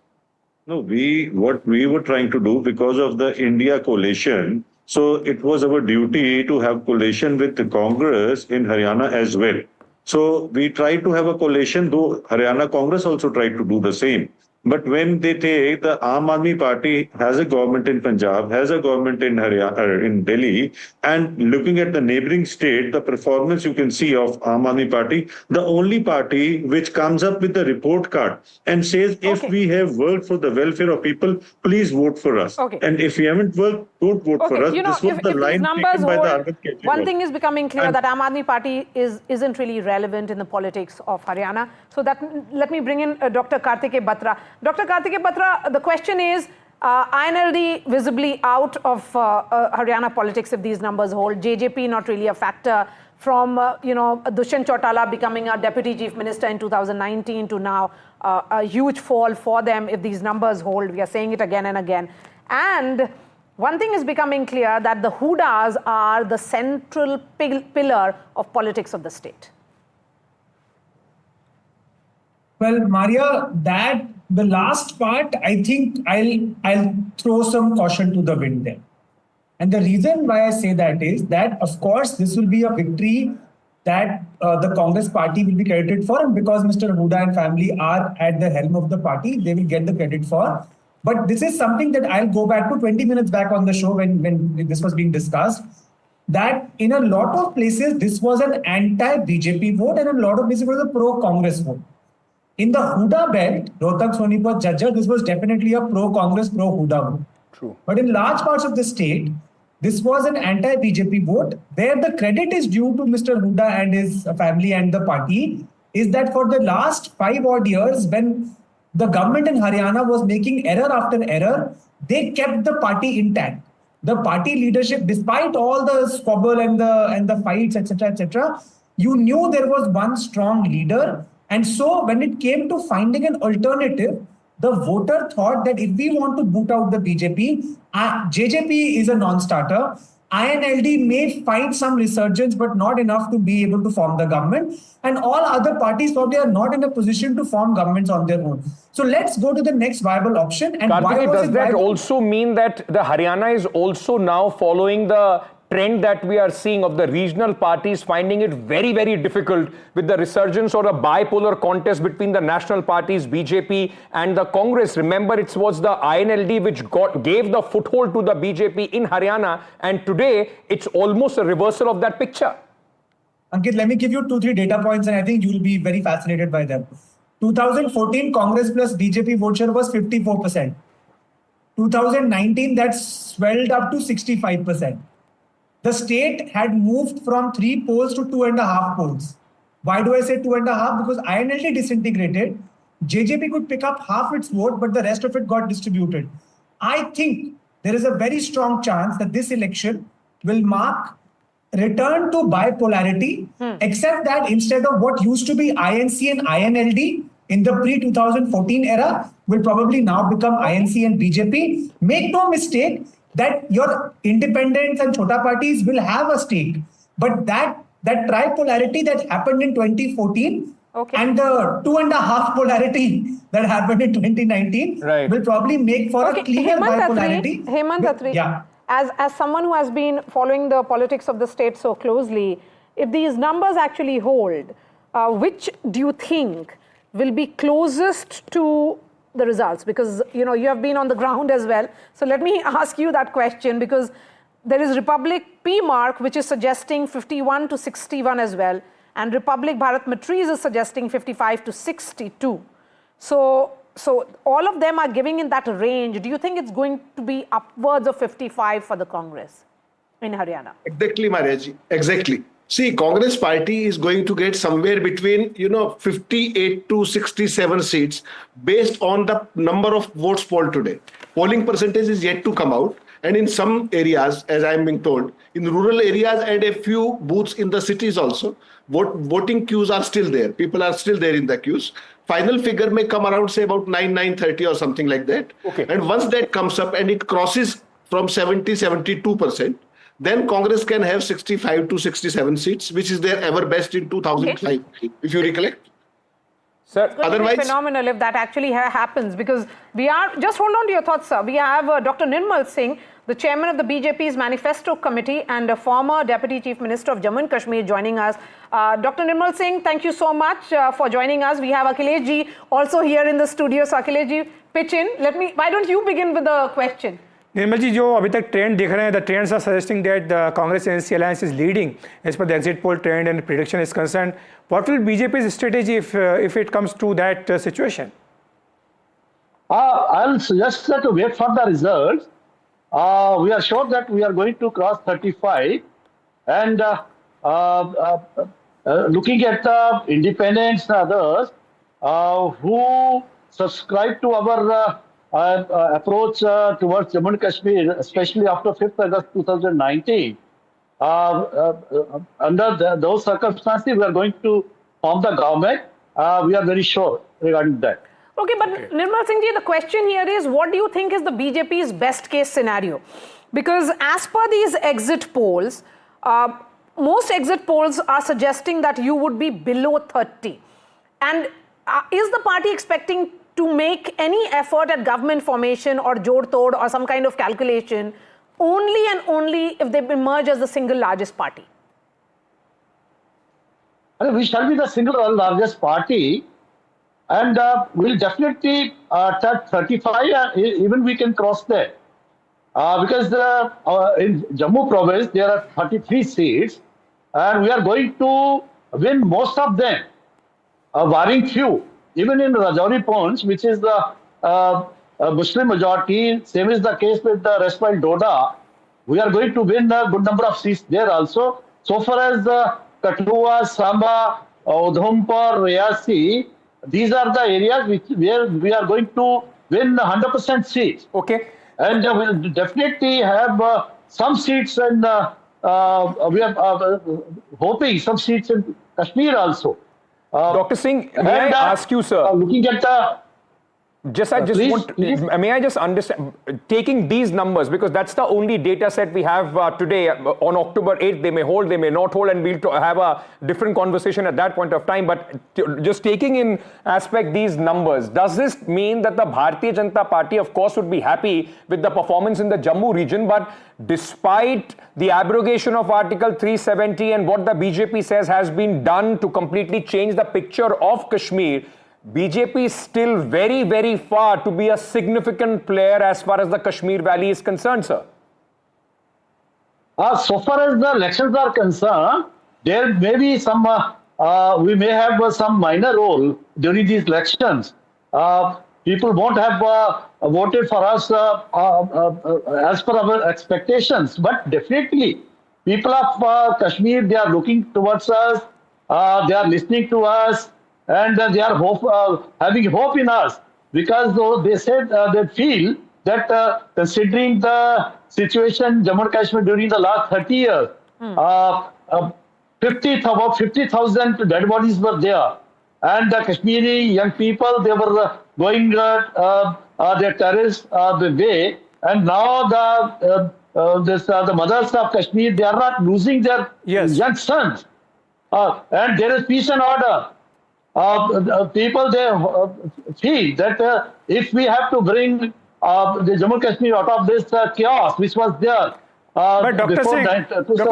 No, what we were trying to do because of the India coalition, so it was our duty to have coalition with the Congress in Haryana as well. So we tried to have a coalition, though Haryana Congress also tried to do the same. But when they take the Aam Aadmi Party has a government in Punjab, has a government in Haryana, in Delhi, and looking at the neighboring state, the performance you can see of Aam Aadmi Party, the only party which comes up with the report card and says, if we have worked for the welfare of people, please vote for us. And if we haven't worked, don't vote for us. This was the line taken by the Arvind Kejriwal. One thing is becoming clear, that Aam Aadmi Party isn't really relevant in the politics of Haryana. So let me bring in Dr. Kartikeya Batra. Dr. Kartikeya Batra, the question is, INLD visibly out of Haryana politics if these numbers hold. JJP not really a factor. From Dushyant Chautala becoming a deputy chief minister in 2019 to now a huge fall for them if these numbers hold. We are saying it again and again. And one thing is becoming clear, that the Hoodas are the central pillar of politics of the state. Well, Maria, the last part, I think I'll throw some caution to the wind there. And the reason why I say that is that, of course, this will be a victory that the Congress party will be credited for. And because Mr. Hooda and family are at the helm of the party, they will get the credit for. But this is something that I'll go back to 20 minutes back on the show when this was being discussed, that in a lot of places, this was an anti-BJP vote and a lot of places it was a pro-Congress vote. In the Hooda belt, Rohtak, Sonipat, Jhajjar, this was definitely a pro-Congress, pro-Hooda vote. True. But in large parts of the state, this was an anti-BJP vote, where the credit is due to Mr. Hooda and his family and the party, is that for the last 5 odd years, when the government in Haryana was making error after error, they kept the party intact. The party leadership, despite all the squabble and the fights, etc., you knew there was one strong leader. And so when it came to finding an alternative, the voter thought that if we want to boot out the BJP, JJP is a non-starter. INLD may find some resurgence, but not enough to be able to form the government. And all other parties probably are not in a position to form governments on their own. So let's go to the next viable option. And Karthik, does that also mean that the Haryana is also now following the trend that we are seeing of the regional parties finding it very, very difficult with the resurgence or a bipolar contest between the national parties, BJP and the Congress? Remember, it was the INLD which gave the foothold to the BJP in Haryana, and today it's almost a reversal of that picture. Ankit, let me give you 2-3 data points, and I think you will be very fascinated by them. 2014, Congress plus BJP vote share was 54%. 2019, that swelled up to 65%. The state had moved from 3 polls to 2.5 polls. Why do I say 2.5? Because INLD disintegrated. JJP could pick up half its vote, but the rest of it got distributed. I think there is a very strong chance that this election will mark return to bipolarity, except that instead of what used to be INC and INLD in the pre-2014 era, will probably now become INC and BJP. Make no mistake that your independents and chota parties will have a stake. But that tripolarity that happened in 2014 and the 2.5 polarity that happened in 2019 will probably make for a cleaner bipolarity. Hemant Attri, yeah. As someone who has been following the politics of the state so closely, if these numbers actually hold, which do you think will be closest to the results? Because you have been on the ground as well. So let me ask you that question, because there is Republic P-Mark, which is suggesting 51 to 61 as well, and Republic Bharat Matriz is suggesting 55 to 62. So all of them are giving in that range. Do you think it's going to be upwards of 55 for the Congress in Haryana? Exactly, Mariaji. Exactly. See, Congress party is going to get somewhere between, 58 to 67 seats based on the number of votes polled today. Polling percentage is yet to come out. And in some areas, as I'm being told, in rural areas and a few booths in the cities also, voting queues are still there. People are still there in the queues. Final figure may come around, say, about 9.30 or something like that. Okay. And once that comes up and it crosses from 72%, then Congress can have 65 to 67 seats, which is their ever best in 2005, if you recollect. Sir, otherwise, phenomenal if that actually happens, because we are, just hold on to your thoughts, sir. We have Dr. Nirmal Singh, the chairman of the BJP's Manifesto Committee and a former Deputy Chief Minister of Jammu and Kashmir, joining us. Dr. Nirmal Singh, thank you so much for joining us. We have Akhilesh ji also here in the studio. So Akhilesh ji, pitch in. Why don't you begin with the question? निर्मल जी, जो अभी तक trend दिख रहे हैं, the trends are suggesting that the Congress-NC alliance is leading as per the exit poll trend and prediction is concerned. What will BJP's strategy if it comes to that situation? I'll suggest that to wait for the results. We are sure that we are going to cross 35, and looking at the independents and others who subscribe to our approach towards Jammu and Kashmir, especially after 5th August 2019. Under those circumstances, we are going to form the government. We are very sure regarding that. Okay, but Nirmal Singh ji, the question here is, what do you think is the BJP's best case scenario? Because as per these exit polls, most exit polls are suggesting that you would be below 30. And is the party expecting to make any effort at government formation or jod tod or some kind of calculation only and only if they emerge as the single largest party? We shall be the single largest party, and we'll definitely touch 35, even we can cross there. Because in Jammu province, there are 33 seats, and we are going to win most of them, barring few. Even in Rajouri Ponch, which is the Muslim majority, same is the case with the Respal Doda, we are going to win a good number of seats there also. So far as Kathua, Samba, Udhampur, Riyasi, these are the areas where we are going to win 100% seats. Okay. And we'll definitely have some seats, and we are hoping some seats in Kashmir also. Dr. Singh, may I ask you, sir? Looking at the may I just understand, taking these numbers, because that's the only data set we have today, on October 8th, they may hold, they may not hold, and we'll have a different conversation at that point of time. But just taking in aspect these numbers, does this mean that the Bharatiya Janata Party, of course, would be happy with the performance in the Jammu region, but despite the abrogation of Article 370 and what the BJP says has been done to completely change the picture of Kashmir, BJP is still very, very far to be a significant player as far as the Kashmir Valley is concerned, sir? So far as the elections are concerned, there may be some, we may have some minor role during these elections. People won't have voted for us as per our expectations, but definitely people of Kashmir, they are looking towards us, they are listening to us, and they are having hope in us, because they said they feel that considering the situation in Jammu and Kashmir during the last 30 years, about 50,000 dead bodies were there, and the Kashmiri young people, they were going their terrorist way, and now the mothers of Kashmir, they are not losing their young sons, and there is peace and order. People, they feel that if we have to bring the Jammu and Kashmir out of this chaos which was there. But Dr.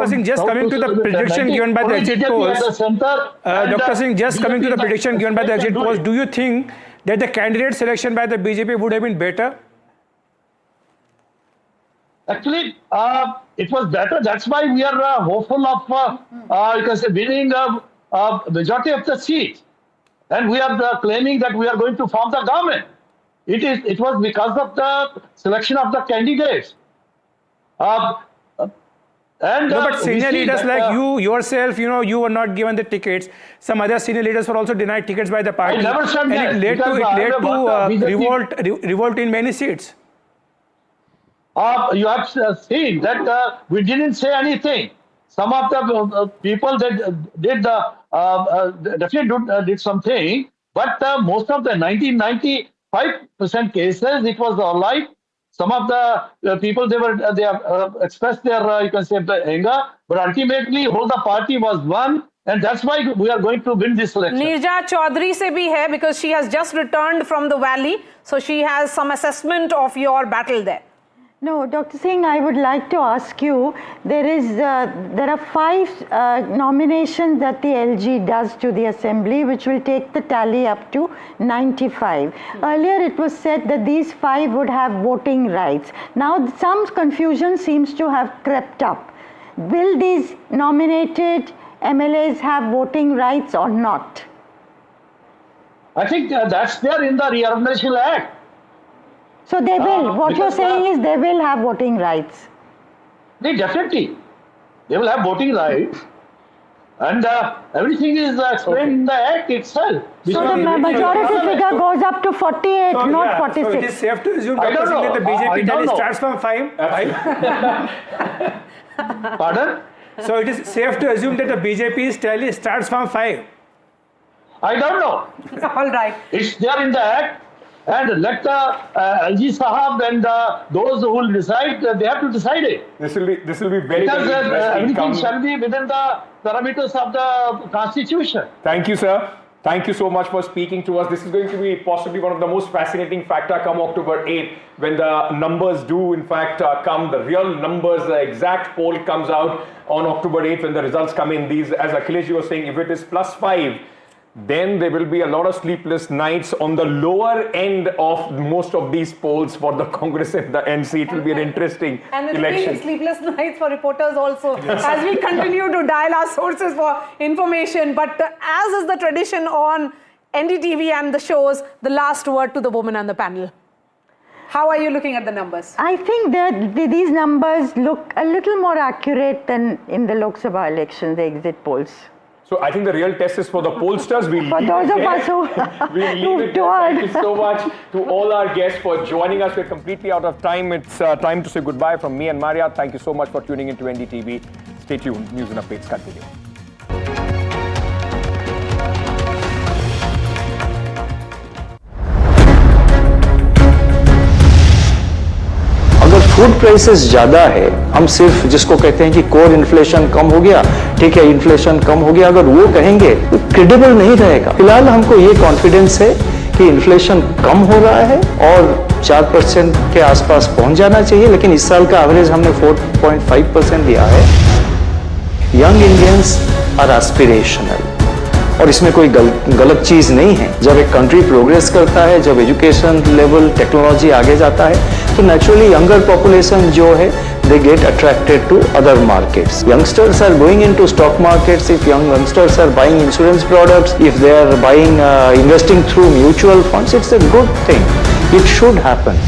Singh, just coming to the prediction given by the exit polls, Dr. Singh, just coming to the prediction given by the exit polls, do you think that the candidate selection by the BJP would have been better? Actually, it was better. That's why we are hopeful of you can say winning a majority of the seats. And we are claiming that we are going to form the government. It was because of the selection of the candidates. No, but senior leaders like you yourself, you were not given the tickets. Some other senior leaders were also denied tickets by the party. I never said that. And it led to revolt in many seats. You have seen that we didn't say anything. Some of the people that did definitely did something, but most of the 95% cases, it was all right. Some of the people, they have expressed their you can say the anger, but ultimately all the party was one, and that's why we are going to win this election. Neerja Chaudhary se bhi hai, because she has just returned from the valley, so she has some assessment of your battle there. No, Dr. Singh, I would like to ask you, there are 5 nominations that the LG does to the Assembly, which will take the tally up to 95. Earlier it was said that these 5 would have voting rights. Now some confusion seems to have crept up. Will these nominated MLAs have voting rights or not? I think that's there in the Reorganization Act. So they will, what you're saying is they will have voting rights. They will have voting rights, and everything is explained in the Act itself. So the majority figure goes up to 48, not 46. So it is safe to assume, Dr. Singh, that the BJP tally starts from 5? Pardon? So it is safe to assume that the BJP's tally starts from 5? I don't know. All right. It's there in the Act. And let the LG Sahab and those who will decide, they have to decide it. This will be very, because very everything shall be within the parameters of the Constitution. Thank you, sir. Thank you so much for speaking to us. This is going to be possibly one of the most fascinating factor come October 8th, when the numbers do in fact come, the real numbers, the exact poll comes out on October 8th when the results come in. These, as Akhilesh was saying, if it is +5, then there will be a lot of sleepless nights on the lower end of most of these polls for the Congress and the NC. It will be an interesting and election. And sleepless nights for reporters also, as we continue to dial our sources for information. But as is the tradition on NDTV and the shows, the last word to the woman on the panel. How are you looking at the numbers? I think that these numbers look a little more accurate than in the Lok Sabha elections, the exit polls. So I think the real test is for the pollsters. For those of us who Thank you so much to all our guests for joining us. We're completely out of time. It's time to say goodbye from me and Maria. Thank you so much for tuning into NDTV. Stay tuned. News and updates continue. अगर food prices ज़्यादा है, हम सिर्फ जिसको कहते हैं कि core inflation कम हो गया, ठीक है, इन्फ्लेशन कम हो गया, अगर वो कहेंगे तो क्रेडिबल नहीं रहेगा। फिलहाल हमको ये कॉन्फिडेंस है कि इन्फ्लेशन कम हो रहा है और 4% के आसपास पहुंच जाना चाहिए, लेकिन इस साल का एवरेज हमने 4.5% दिया है। यंग इंडियंस आर एस्पिरेशनल और इसमें कोई गलत चीज नहीं है। जब एक कंट्री प्रोग्रेस करता है, जब एजुकेशन लेवल, टेक्नोलॉजी आगे जाता है, तो नेचुरली यंगर पॉपुलेशन जो है they get attracted to other markets. Youngsters are going into stock markets. If youngsters are buying insurance products, if they are buying, investing through mutual funds, it's a good thing. It should happen.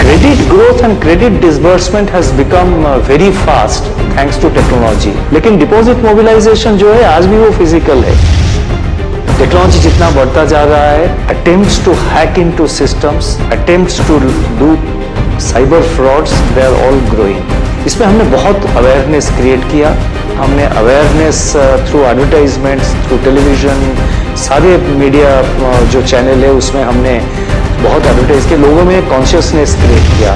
Credit growth and credit disbursement has become very fast thanks to technology. लेकिन deposit mobilization जो है आज भी वो physical है. Technology जितना बढ़ता जा रहा है, attempts to hack into systems, attempts to do cyber frauds, they are all growing. इसमें हमने बहुत awareness create किया. हमने awareness through advertisements, through television, सारे मीडिया जो चैनल है उसमें हमने बहुत एडवर्टाइज किया, लोगों में कॉन्शियसनेस क्रिएट किया.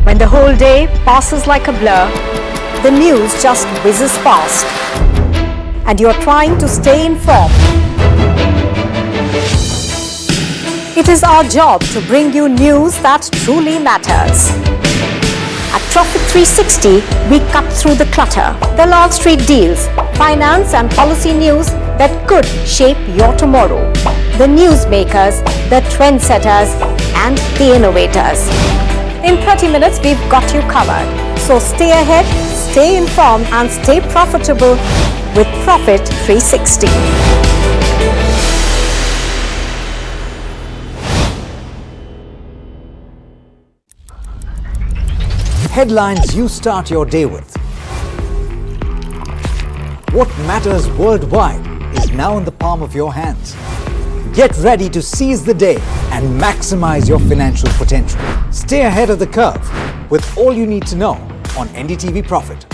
When the whole day passes like a blur, the news just whizzes past, and you're trying to stay informed. It is our job to bring you news that truly matters. At Profit 360, we cut through the clutter, the Wall Street deals, finance and policy news that could shape your tomorrow. The newsmakers, the trendsetters, and the innovators. In 30 minutes, we've got you covered. So stay ahead, stay informed, and stay profitable with Profit 360. Headlines you start your day with. What matters worldwide is now in the palm of your hands. Get ready to seize the day and maximize your financial potential. Stay ahead of the curve with all you need to know on NDTV Profit.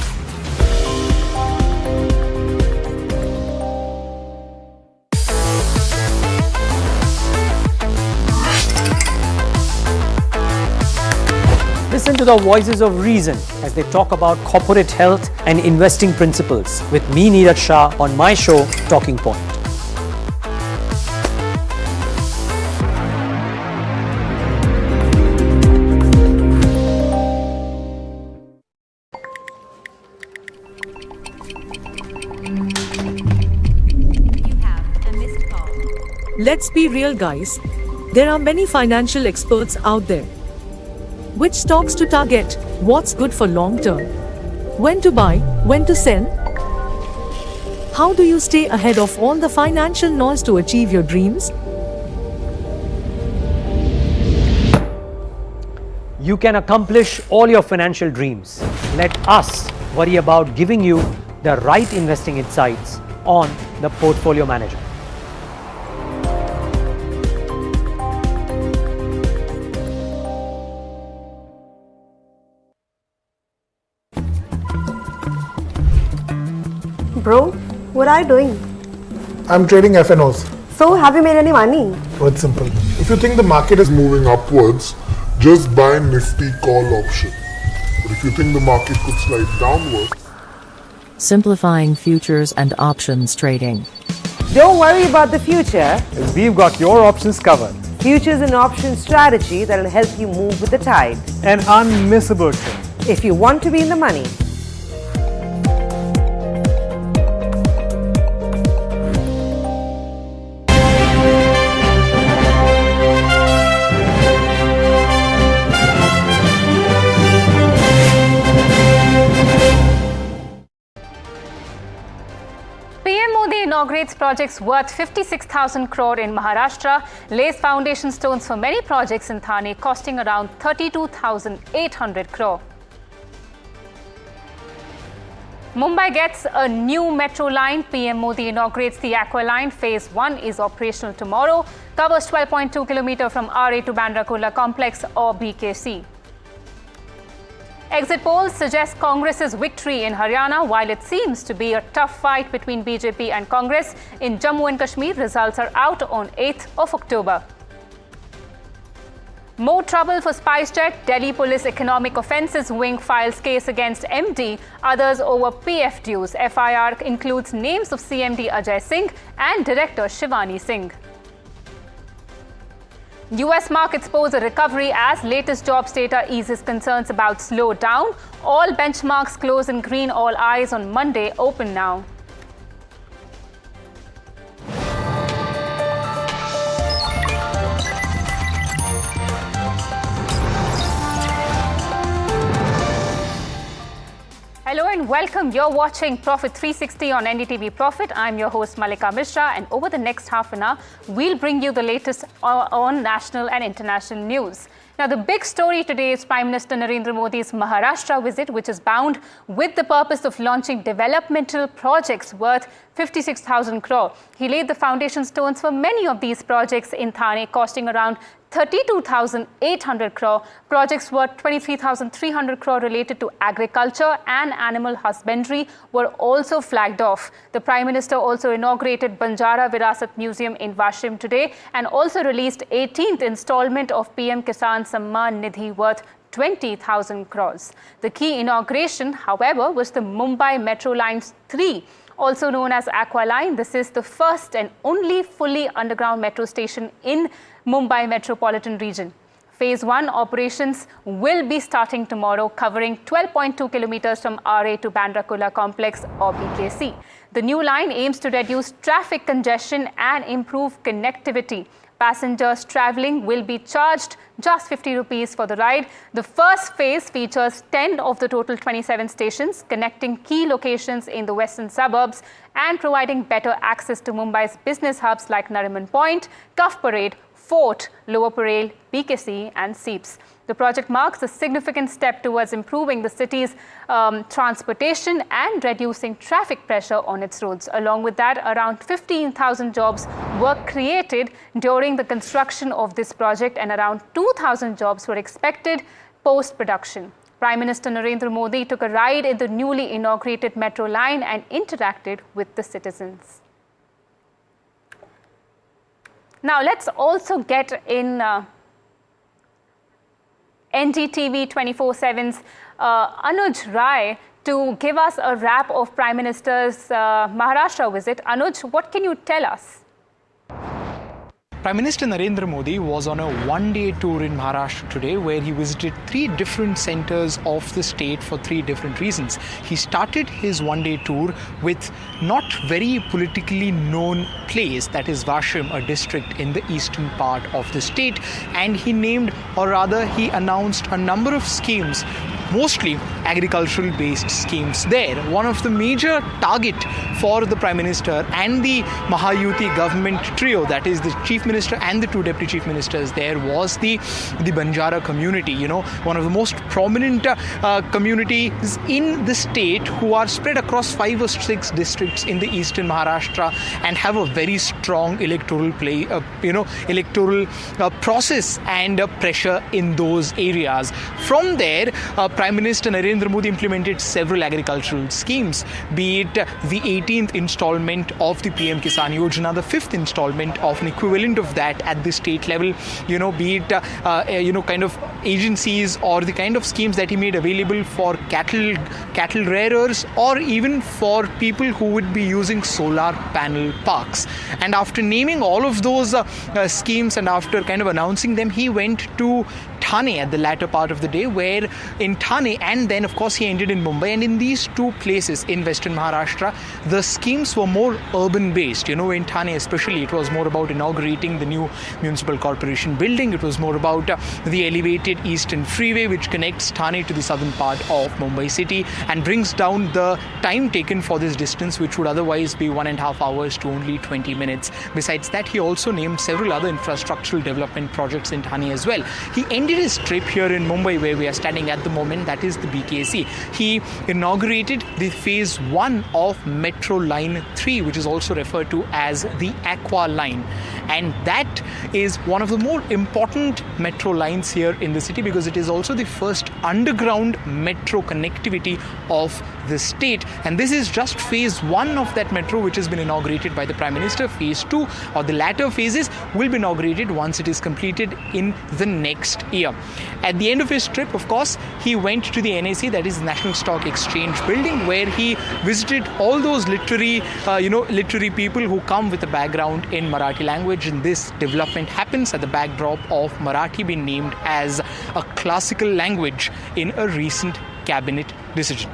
Listen to the voices of reason as they talk about corporate health and investing principles with me, Neeraj Shah, on my show, Talking Point. Let's be real, guys. There are many financial experts out there. Which stocks to target? What's good for long term? When to buy? When to sell? How do you stay ahead of all the financial noise to achieve your dreams? You can accomplish all your financial dreams. Let us worry about giving you the right investing insights on the Portfolio Manager. Bro, what are you doing? I'm trading FNOs. So, have you made any money? Oh, it's simple. If you think the market is moving upwards, just buy Nifty call option. But if you think the market could slide downwards, simplifying futures and options trading. Don't worry about the future. We've got your options covered. Futures and options strategy that will help you move with the tide. An unmissable trade. If you want to be in the money. Inaugurates projects worth 56,000 crore in Maharashtra, lays foundation stones for many projects in Thane costing around 32,800 crore. Mumbai gets a new metro line. PM Modi inaugurates the Aqua Line. Phase 1 is operational tomorrow. Covers 12.2 km from RA to Bandra-Kurla Complex or BKC. Exit polls suggest Congress's victory in Haryana. While it seems to be a tough fight between BJP and Congress, in Jammu and Kashmir, results are out on 8th of October. More trouble for SpiceJet. Delhi Police Economic Offences Wing files case against MD, others over PF dues. FIR includes names of CMD Ajay Singh and Director Shivani Singh. US markets pose a recovery as latest jobs data eases concerns about slowdown. All benchmarks close in green, all eyes on Monday open now. Hello and welcome. You're watching Profit 360 on NDTV Profit. I'm your host Malika Mishra, and over the next half an hour, we'll bring you the latest on national and international news. Now, the big story today is Prime Minister Narendra Modi's Maharashtra visit, which is bound with the purpose of launching developmental projects worth 56,000 crore. He laid the foundation stones for many of these projects in Thane, costing around 32,800 crore. Projects worth 23,300 crore related to agriculture and animal husbandry were also flagged off. The Prime Minister also inaugurated Banjara Virasat Museum in Washim today and also released 18th installment of PM Kisan Samman Nidhi worth 20,000 crores. The key inauguration, however, was the Mumbai Metro Lines 3, also known as Aqua Line. This is the first and only fully underground metro station in Mumbai metropolitan region. Phase 1 operations will be starting tomorrow, covering 12.2 kilometers from RA to Bandra-Kurla Complex or BKC. The new line aims to reduce traffic congestion and improve connectivity. Passengers travelling will be charged just 50 rupees for the ride. The first phase features 10 of the total 27 stations, connecting key locations in the western suburbs and providing better access to Mumbai's business hubs like Nariman Point, Cuff Parade, Fort, Lower Parel, BKC and Seeps. The project marks a significant step towards improving the city's transportation and reducing traffic pressure on its roads. Along with that, around 15,000 jobs were created during the construction of this project and around 2,000 jobs were expected post-production. Prime Minister Narendra Modi took a ride in the newly inaugurated metro line and interacted with the citizens. Now, let's also get in NDTV 24/7's Anuj Rai to give us a wrap of Prime Minister's Maharashtra visit. Anuj, what can you tell us? Prime Minister Narendra Modi was on a one-day tour in Maharashtra today where he visited 3 different centers of the state for 3 different reasons. He started his one-day tour with not very politically known place, that is Washim, a district in the eastern part of the state, and he named, or rather he announced a number of schemes, mostly agricultural based schemes there. One of the major target for the Prime Minister and the Mahayuti government trio, that is the Chief Minister and the 2 Deputy Chief Ministers there, was the Banjara community, one of the most prominent communities in the state who are spread across 5 or 6 districts in the eastern Maharashtra and have a very strong electoral process and pressure in those areas. From there, Prime Minister Narendra Modi implemented several agricultural schemes, be it the 18th installment of the PM Kisan Yojana, the 5th installment of an equivalent of that at the state level, be it, kind of agencies or the kind of schemes that he made available for cattle rearers or even for people who would be using solar panel parks. And after naming all of those schemes and after kind of announcing them, he went to Thane at the latter part of the day, where in Thane, and then of course he ended in Mumbai, and in these two places in Western Maharashtra, the schemes were more urban based. In Thane especially, it was more about inaugurating the new municipal corporation building. It was more about the elevated Eastern Freeway, which connects Thane to the southern part of Mumbai city and brings down the time taken for this distance, which would otherwise be 1.5 hours to only 20 minutes. Besides that, he also named several other infrastructural development projects in Thane as well. He ended his trip here in Mumbai, where we are standing at the moment, that is the BKC. He inaugurated the phase 1 of Metro Line 3, which is also referred to as the Aqua Line. And that is one of the more important metro lines here in the city, because it is also the first underground metro connectivity of the state. And this is just phase 1 of that metro, which has been inaugurated by the Prime Minister. Phase 2, or the latter phases, will be inaugurated once it is completed in the next year. At the end of his trip, of course, he went to the NAC, that is National Stock Exchange building, where he visited all those literary people who come with a background in Marathi language. And this development happens at the backdrop of Marathi being named as a classical language in a recent cabinet decision.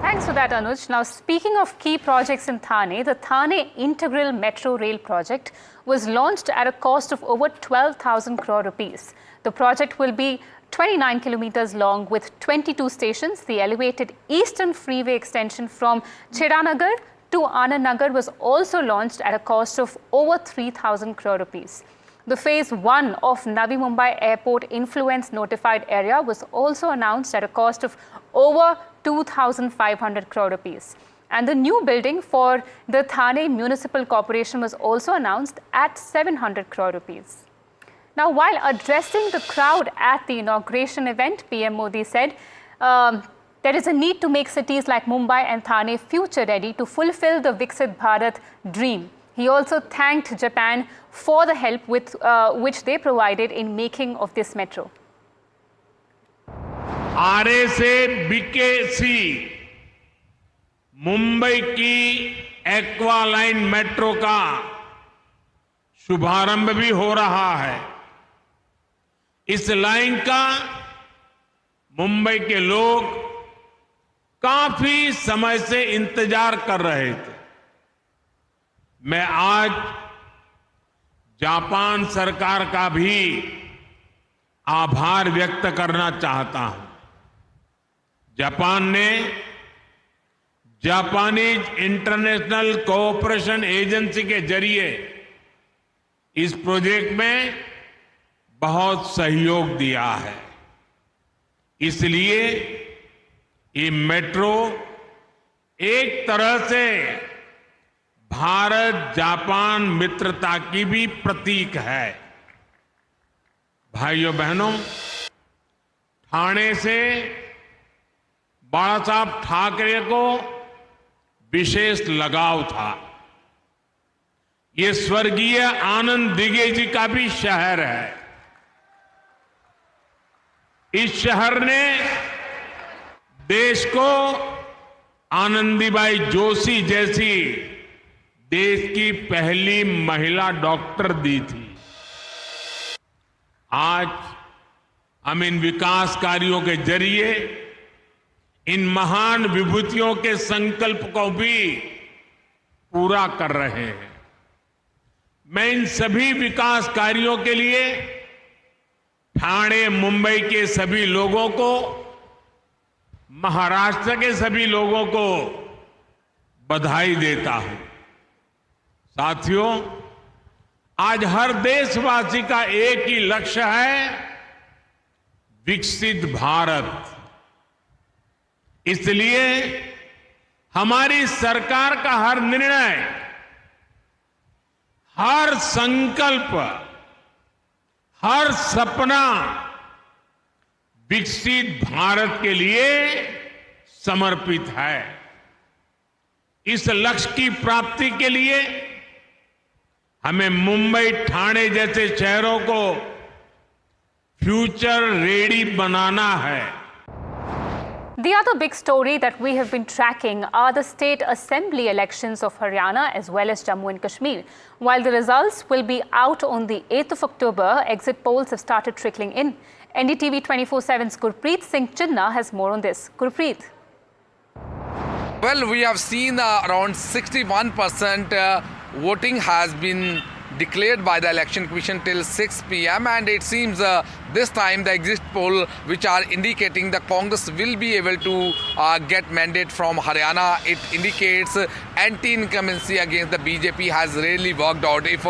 Thanks for that, Anuj. Now, speaking of key projects in Thane, the Thane Integral Metro Rail project was launched at a cost of over 12,000 crore rupees. The project will be 29 kilometers long with 22 stations. The elevated Eastern Freeway extension from Chedanagar to Anandnagar was also launched at a cost of over 3,000 crore rupees. The phase 1 of Navi Mumbai Airport Influence Notified Area was also announced at a cost of over 2,500 crore rupees. And the new building for the Thane Municipal Corporation was also announced at 700 crore rupees. Now, while addressing the crowd at the inauguration event, PM Modi said there is a need to make cities like Mumbai and Thane future ready to fulfill the Viksit Bharat dream. He also thanked Japan for the help with which they provided in making of this metro. आरे से BKC Mumbai की aqua line metro का शुभारंभ भी हो रहा है। इस line का मुंबई के लोग काफी समय से इंतजार कर रहे थे। मैं आज जापान सरकार का भी आभार व्यक्त करना चाहता हूं। जापान ने जापानीज इंटरनेशनल कोऑपरेशन एजेंसी के जरिए इस प्रोजेक्ट में बहुत सहयोग दिया है। इसलिए ये मेट्रो एक तरह से भारत जापान मित्रता की भी प्रतीक है। भाइयों बहनों, ठाणे से बाला साहब ठाकरे को विशेष लगाव था। ये स्वर्गीय आनंद दिघे जी का भी शहर है। इस शहर ने देश को आनंदीबाई जोशी जैसी देश की पहली महिला डॉक्टर दी थी। आज हम इन विकास कार्यों के जरिए इन महान विभूतियों के संकल्प को भी पूरा कर रहे हैं। मैं इन सभी विकास कार्यों के लिए ठाणे मुंबई के सभी लोगों को, महाराष्ट्र के सभी लोगों को बधाई देता हूं। साथियों, आज हर देशवासी का एक ही लक्ष्य है, विकसित भारत। इसलिए हमारी सरकार का हर निर्णय, हर संकल्प, हर सपना विकसित भारत के लिए समर्पित है। इस लक्ष्य की प्राप्ति के लिए हमें मुंबई, ठाणे जैसे शहरों को फ्यूचर रेडी बनाना है। The other big story that we have been tracking are the state assembly elections of Haryana as well as Jammu and Kashmir. While the results will be out on the 8th of October, exit polls have started trickling in. NDTV 24/7's Gurpreet Singh Chinna has more on this. Gurpreet. Well, we have seen around 61% voting has been declared by the Election Commission till 6 p.m. and it seems this time the exit poll which are indicating the Congress will be able to get mandate from Haryana. It indicates anti-incumbency against the BJP has really worked out. If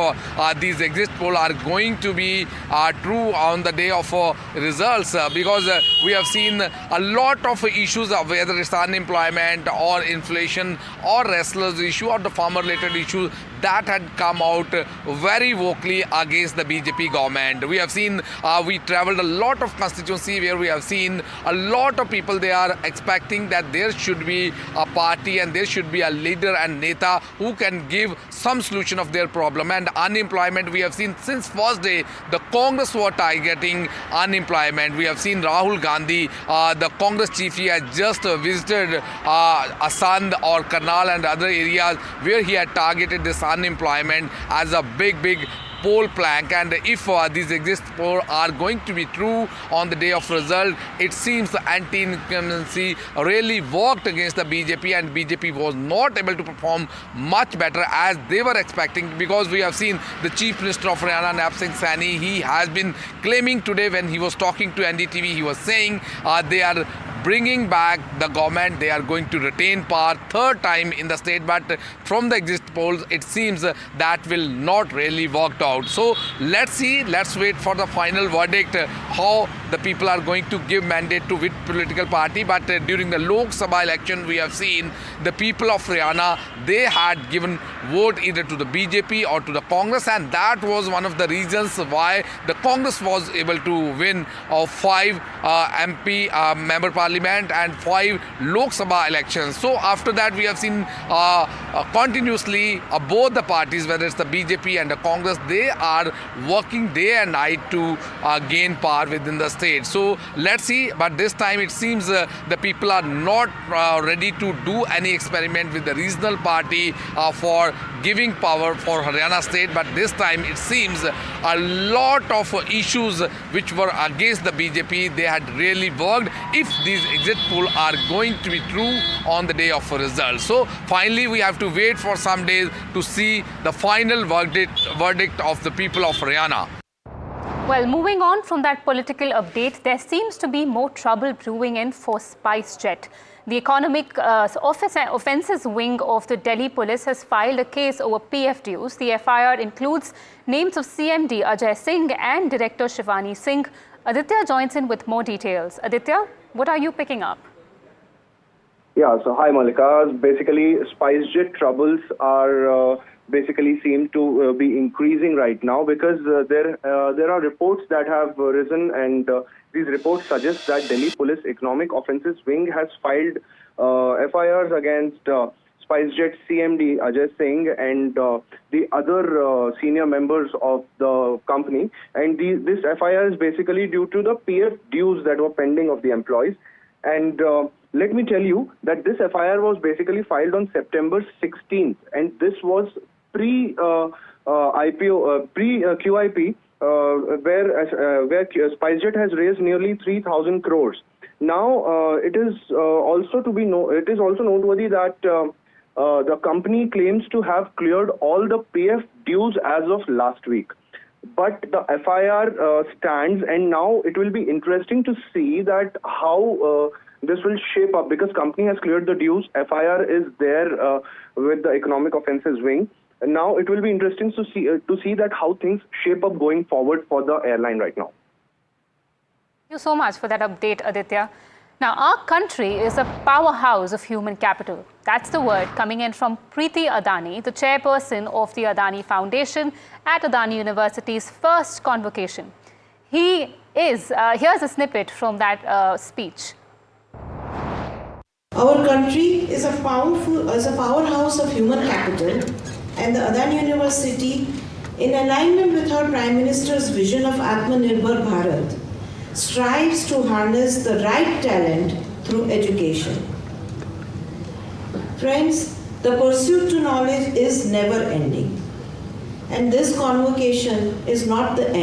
these exit poll are going to be true on the day of results, because we have seen a lot of issues, whether it's unemployment or inflation or wrestlers issue or the farmer related issue that had come out very vocally against the BJP government. We have seen, we traveled a lot of constituency where we have seen a lot of people, they are expecting that there should be a party and there should be a leader and neta who can give some solution of their problem. And unemployment, we have seen since first day, the Congress were targeting unemployment. We have seen Rahul Gandhi, the Congress chief, he has just visited Assam or Karnal and other areas where he had targeted this unemployment as a big poll plank. And if these exit polls are going to be true on the day of result, it seems the anti-incumbency really worked against the BJP and BJP was not able to perform much better as they were expecting, because we have seen the Chief Minister of Haryana, Nab Singh Saini, he has been claiming today when he was talking to NDTV, he was saying they are bringing back the government, they are going to retain power third time in the state, but from the exit polls it seems that will not really work out. So let's see, let's wait for the final verdict, how the people are going to give mandate to which political party. But during the Lok Sabha election we have seen the people of Haryana, they had given vote either to the BJP or to the Congress, and that was one of the reasons why the Congress was able to win 5 MP member parliament and 5 Lok Sabha elections. So after that we have seen continuously both the parties, whether it's the BJP and the Congress, they are working day and night to gain power within the state. So let's see, but this time it seems the people are not ready to do any experiment with the regional party for giving power for Haryana state. But this time it seems a lot of issues which were against the BJP, they had really worked if these exit polls are going to be true on the day of result. So finally we have to wait for some days to see the final verdict of the people of Haryana. Well, moving on from that political update, there seems to be more trouble brewing in for SpiceJet. The Economic Offences Wing of the Delhi Police has filed a case over PF dues. The FIR includes names of CMD Ajay Singh and Director Shivani Singh. Aditya joins in with more details. Aditya, what are you picking up? Yeah, so hi Malika. Basically, SpiceJet troubles are basically seem to be increasing right now because there are reports that have risen, and these reports suggest that Delhi Police Economic Offences Wing has filed FIRs against SpiceJet CMD Ajay Singh and the other senior members of the company. And this FIR is basically due to the PF dues that were pending of the employees. And let me tell you that this FIR was basically filed on September 16th, and this was pre-IPO, pre-QIP, where SpiceJet has raised nearly 3,000 crores. Now, it is also noteworthy that the company claims to have cleared all the PF dues as of last week. But the FIR stands, and now it will be interesting to see that how this will shape up, because company has cleared the dues, FIR is there with the Economic Offences Wing. And now it will be interesting to see that how things shape up going forward for the airline right now. Thank you so much for that update, Aditya. Now, our country is a powerhouse of human capital. That's the word coming in from Preeti Adani, the chairperson of the Adani Foundation at Adani University's first convocation. He is. Here's a snippet from that speech. Our country is a powerhouse of human capital, and the Adani University, in alignment with our Prime Minister's vision of Atmanirbhar Bharat, strives to harness the right talent through education. Friends, the pursuit to knowledge is never ending, and this convocation is not the end.